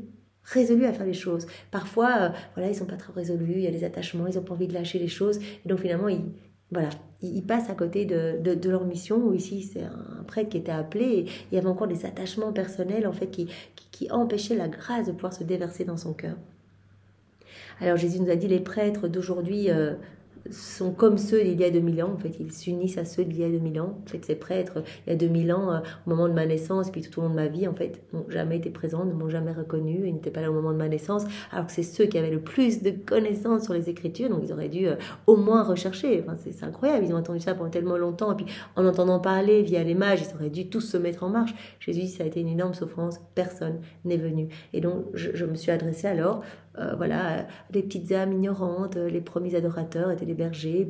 à faire les choses. Parfois, voilà, ils sont pas très résolus, il y a des attachements, ils ont pas envie de lâcher les choses, et donc finalement ils passent à côté de leur mission. Ou ici c'est un prêtre qui était appelé et il y avait encore des attachements personnels en fait qui empêchaient la grâce de pouvoir se déverser dans son cœur. Alors Jésus nous a dit, les prêtres d'aujourd'hui sont comme ceux d'il y a 2000 ans, en fait, ils s'unissent à ceux d'il y a 2000 ans. En fait, ces prêtres, il y a 2000 ans, au moment de ma naissance, puis tout au long de ma vie, en fait, n'ont jamais été présents, ne m'ont jamais reconnu, ils n'étaient pas là au moment de ma naissance, alors que c'est ceux qui avaient le plus de connaissances sur les Écritures, donc ils auraient dû au moins rechercher. Enfin, c'est incroyable, ils ont entendu ça pendant tellement longtemps, et puis en entendant parler via les mages, ils auraient dû tous se mettre en marche. Jésus, ça a été une énorme souffrance, personne n'est venu. Et donc, je me suis adressée alors, voilà, les petites âmes ignorantes, les premiers adorateurs étaient les bergers,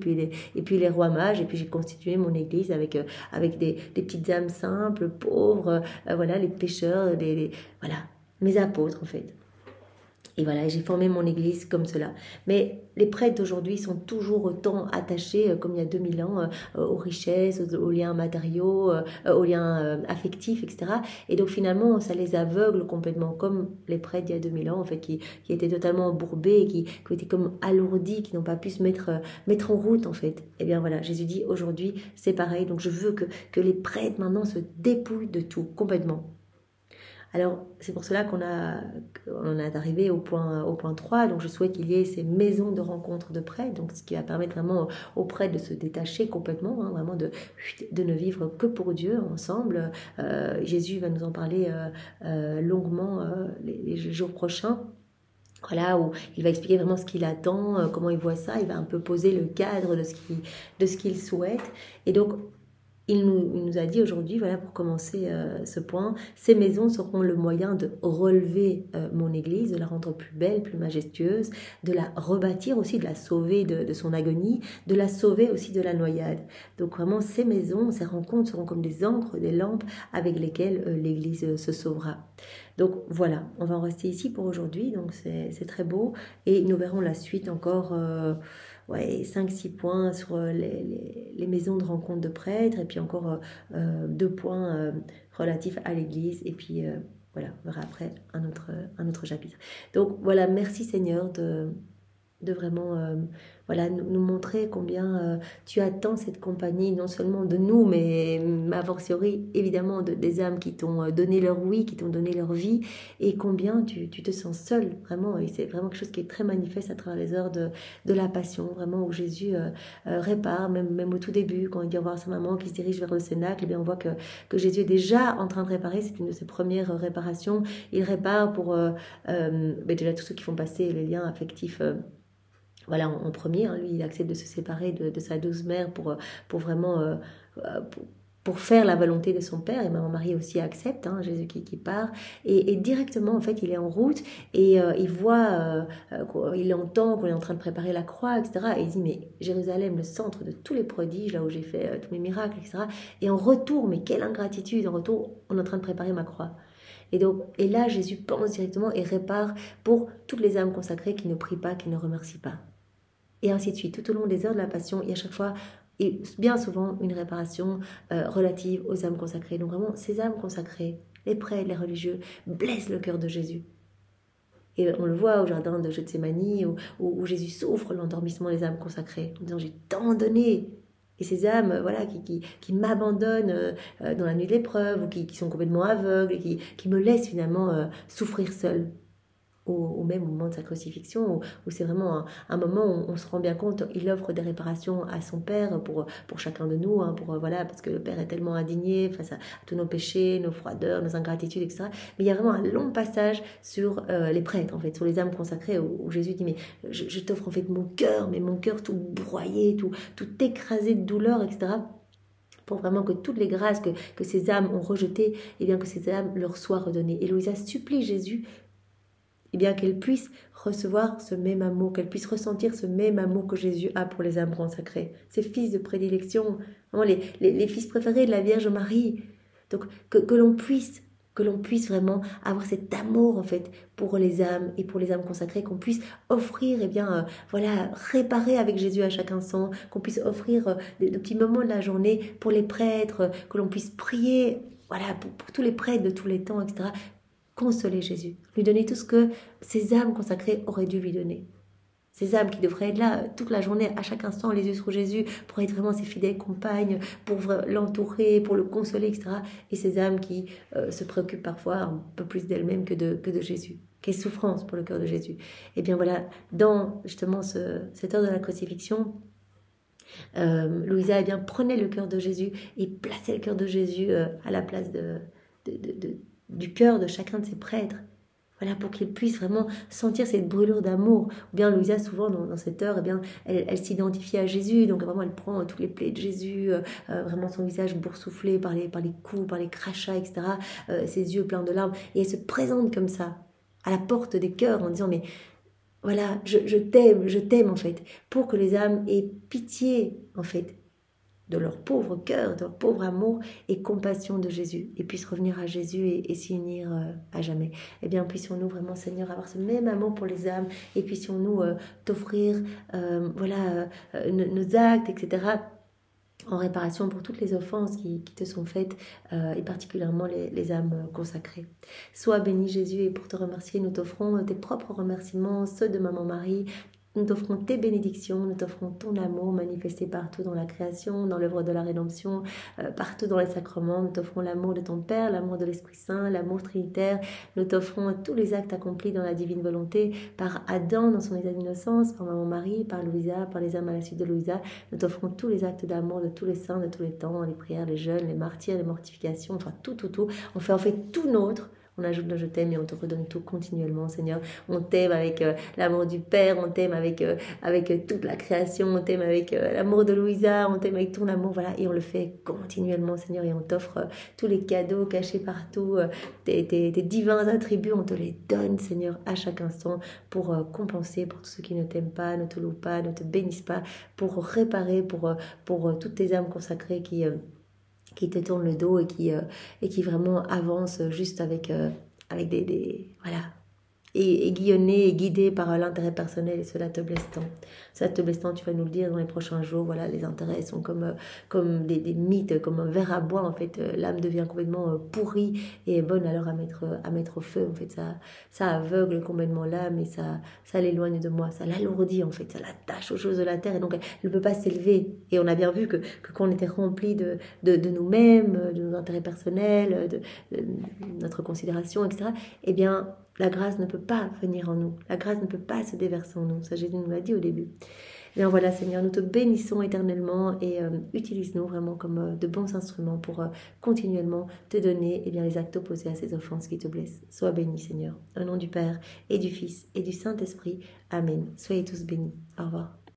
et puis les rois mages, et puis j'ai constitué mon église avec des petites âmes simples, pauvres, voilà, les pécheurs, voilà, mes apôtres en fait. Et voilà, j'ai formé mon église comme cela. Mais les prêtres d'aujourd'hui sont toujours autant attachés, comme il y a 2000 ans, aux richesses, aux liens matériaux, aux liens affectifs, etc. Et donc finalement, ça les aveugle complètement, comme les prêtres d'il y a 2000 ans, en fait, qui étaient totalement embourbés, qui étaient comme alourdis, qui n'ont pas pu se mettre en route, en fait. Et bien voilà, Jésus dit, aujourd'hui, c'est pareil. Donc je veux que les prêtres, maintenant, se dépouillent de tout, complètement. Alors, c'est pour cela qu'on est arrivé au point 3. Donc, je souhaite qu'il y ait ces maisons de rencontre de prêtres, donc ce qui va permettre vraiment aux prêtres de se détacher complètement, hein, vraiment de ne vivre que pour Dieu ensemble. Jésus va nous en parler longuement les jours prochains. Voilà, où il va expliquer vraiment ce qu'il attend, comment il voit ça. Il va un peu poser le cadre de ce qu'il souhaite. Et donc, il nous a dit aujourd'hui, voilà, pour commencer ce point, ces maisons seront le moyen de relever mon église, de la rendre plus belle, plus majestueuse, de la rebâtir aussi, de la sauver de son agonie, de la sauver aussi de la noyade. Donc vraiment, ces maisons, ces rencontres seront comme des ancres, des lampes avec lesquelles l'église se sauvera. Donc voilà, on va en rester ici pour aujourd'hui, donc c'est très beau, et nous verrons la suite encore... 5-6 points sur les maisons de rencontre de prêtres, et puis encore 2 points relatifs à l'église, et puis voilà, on verra après un autre chapitre. Donc voilà, merci Seigneur de vraiment voilà, nous montrer combien tu attends cette compagnie, non seulement de nous, mais a fortiori évidemment des âmes qui t'ont donné leur oui, qui t'ont donné leur vie, et combien tu te sens seul, vraiment. Et c'est vraiment quelque chose qui est très manifeste à travers les heures de la passion, vraiment, où Jésus répare, même au tout début, quand il dit au revoir à sa maman qui se dirige vers le cénacle, eh bien on voit que Jésus est déjà en train de réparer. C'est une de ses premières réparations. Il répare pour déjà tous ceux qui font passer les liens affectifs voilà, en premier, hein, lui, il accepte de se séparer de sa douce mère pour vraiment pour faire la volonté de son Père, et maman Marie aussi accepte, hein, Jésus qui part, et directement en fait il est en route, et il voit, il entend qu'on est en train de préparer la croix, etc., et il dit mais Jérusalem, le centre de tous les prodiges, là où j'ai fait tous mes miracles, etc., et en retour, mais quelle ingratitude, en retour on est en train de préparer ma croix. Et là Jésus pense directement et répare pour toutes les âmes consacrées qui ne prient pas, qui ne remercient pas. Et ainsi de suite, tout au long des heures de la Passion, il y a chaque fois et bien souvent une réparation relative aux âmes consacrées. Donc vraiment, ces âmes consacrées, les prêtres, les religieux, blessent le cœur de Jésus. Et on le voit au jardin de Gethsémani, où Jésus souffre l'endormissement des âmes consacrées, en disant « j'ai tant donné ». Et ces âmes voilà, qui m'abandonnent dans la nuit de l'épreuve, ou qui sont complètement aveugles, et qui me laissent finalement souffrir seul. Au même moment de sa crucifixion, où c'est vraiment un moment où on se rend bien compte, il offre des réparations à son Père pour chacun de nous, hein, voilà, parce que le Père est tellement indigné face à tous nos péchés, nos froideurs, nos ingratitudes, etc. Mais il y a vraiment un long passage sur les prêtres, en fait, sur les âmes consacrées, où Jésus dit, mais je t'offre en fait mon cœur, mais mon cœur tout broyé, tout écrasé de douleur, etc., pour vraiment que toutes les grâces que ces âmes ont rejetées, et bien que ces âmes leur soient redonnées. Et Louisa supplie Jésus et bien qu'elle puisse recevoir ce même amour, qu'elle puisse ressentir ce même amour que Jésus a pour les âmes consacrées, ses fils de prédilection, vraiment les fils préférés de la Vierge Marie. Donc que l'on puisse vraiment avoir cet amour en fait pour les âmes et pour les âmes consacrées, qu'on puisse offrir, voilà, réparer avec Jésus à chaque instant, qu'on puisse offrir de petits moments de la journée pour les prêtres, que l'on puisse prier, voilà, pour tous les prêtres de tous les temps, etc., consoler Jésus, lui donner tout ce que ces âmes consacrées auraient dû lui donner. Ces âmes qui devraient être là toute la journée, à chaque instant, les yeux sur Jésus, pour être vraiment ses fidèles compagnes, pour l'entourer, pour le consoler, etc. Et ces âmes qui se préoccupent parfois un peu plus d'elles-mêmes que de Jésus. Quelle souffrance pour le cœur de Jésus. Et bien voilà, dans justement cette heure de la crucifixion, Louisa prenait le cœur de Jésus et plaçait le cœur de Jésus à la place du cœur de chacun de ses prêtres. Voilà, pour qu'il puisse vraiment sentir cette brûlure d'amour. Ou bien Louisa, souvent dans cette heure, elle s'identifie à Jésus, donc vraiment elle prend tous les plaies de Jésus, vraiment son visage boursouflé par les coups, par les crachats, etc., ses yeux pleins de larmes, et elle se présente comme ça, à la porte des cœurs, en disant, mais voilà, je t'aime en fait, pour que les âmes aient pitié en fait de leur pauvre cœur, de leur pauvre amour et compassion de Jésus, et puissent revenir à Jésus et s'y unir à jamais. Eh bien, puissions-nous vraiment, Seigneur, avoir ce même amour pour les âmes, et puissions-nous t'offrir nos actes, etc., en réparation pour toutes les offenses qui te sont faites, et particulièrement les âmes consacrées. Sois béni Jésus, et pour te remercier, nous t'offrons tes propres remerciements, ceux de Maman Marie. Nous t'offrons tes bénédictions, nous t'offrons ton amour manifesté partout dans la création, dans l'œuvre de la rédemption, partout dans les sacrements. Nous t'offrons l'amour de ton Père, l'amour de l'Esprit Saint, l'amour trinitaire. Nous t'offrons tous les actes accomplis dans la divine volonté, par Adam dans son état d'innocence, par Maman Marie, par Louisa, par les âmes à la suite de Louisa. Nous t'offrons tous les actes d'amour de tous les saints, de tous les temps, les prières, les jeûnes, les martyrs, les mortifications, enfin tout. On fait en fait tout nôtre. On ajoute le je t'aime et on te redonne tout continuellement, Seigneur. On t'aime avec l'amour du Père, on t'aime avec toute la création, on t'aime avec l'amour de Louisa, on t'aime avec ton amour, voilà. Et on le fait continuellement, Seigneur, et on t'offre tous les cadeaux cachés partout, tes divins attributs, on te les donne, Seigneur, à chaque instant, pour compenser pour tous ceux qui ne t'aiment pas, ne te louent pas, ne te bénissent pas, pour réparer, pour toutes tes âmes consacrées qui te tournent le dos et qui vraiment avancent juste avec des voilà, et aiguillonné et guidé par l'intérêt personnel, et cela te blesse tant. Cela te blesse tant, tu vas nous le dire dans les prochains jours. Voilà, les intérêts sont comme des mythes, comme un verre à bois. En fait, l'âme devient complètement pourrie et est bonne alors à mettre au feu. En fait, ça aveugle complètement l'âme et ça l'éloigne de moi. Ça l'alourdit en fait, ça l'attache aux choses de la terre et donc elle ne peut pas s'élever. Et on a bien vu que quand on était rempli de nous-mêmes, de nos intérêts personnels, de notre considération, etc., eh bien, la grâce ne peut pas venir en nous. La grâce ne peut pas se déverser en nous. Ça, Jésus nous l'a dit au début. Et bien voilà, Seigneur, nous te bénissons éternellement et utilise-nous vraiment comme de bons instruments pour continuellement te donner les actes opposés à ces offenses qui te blessent. Sois béni, Seigneur. Au nom du Père et du Fils et du Saint-Esprit. Amen. Soyez tous bénis. Au revoir.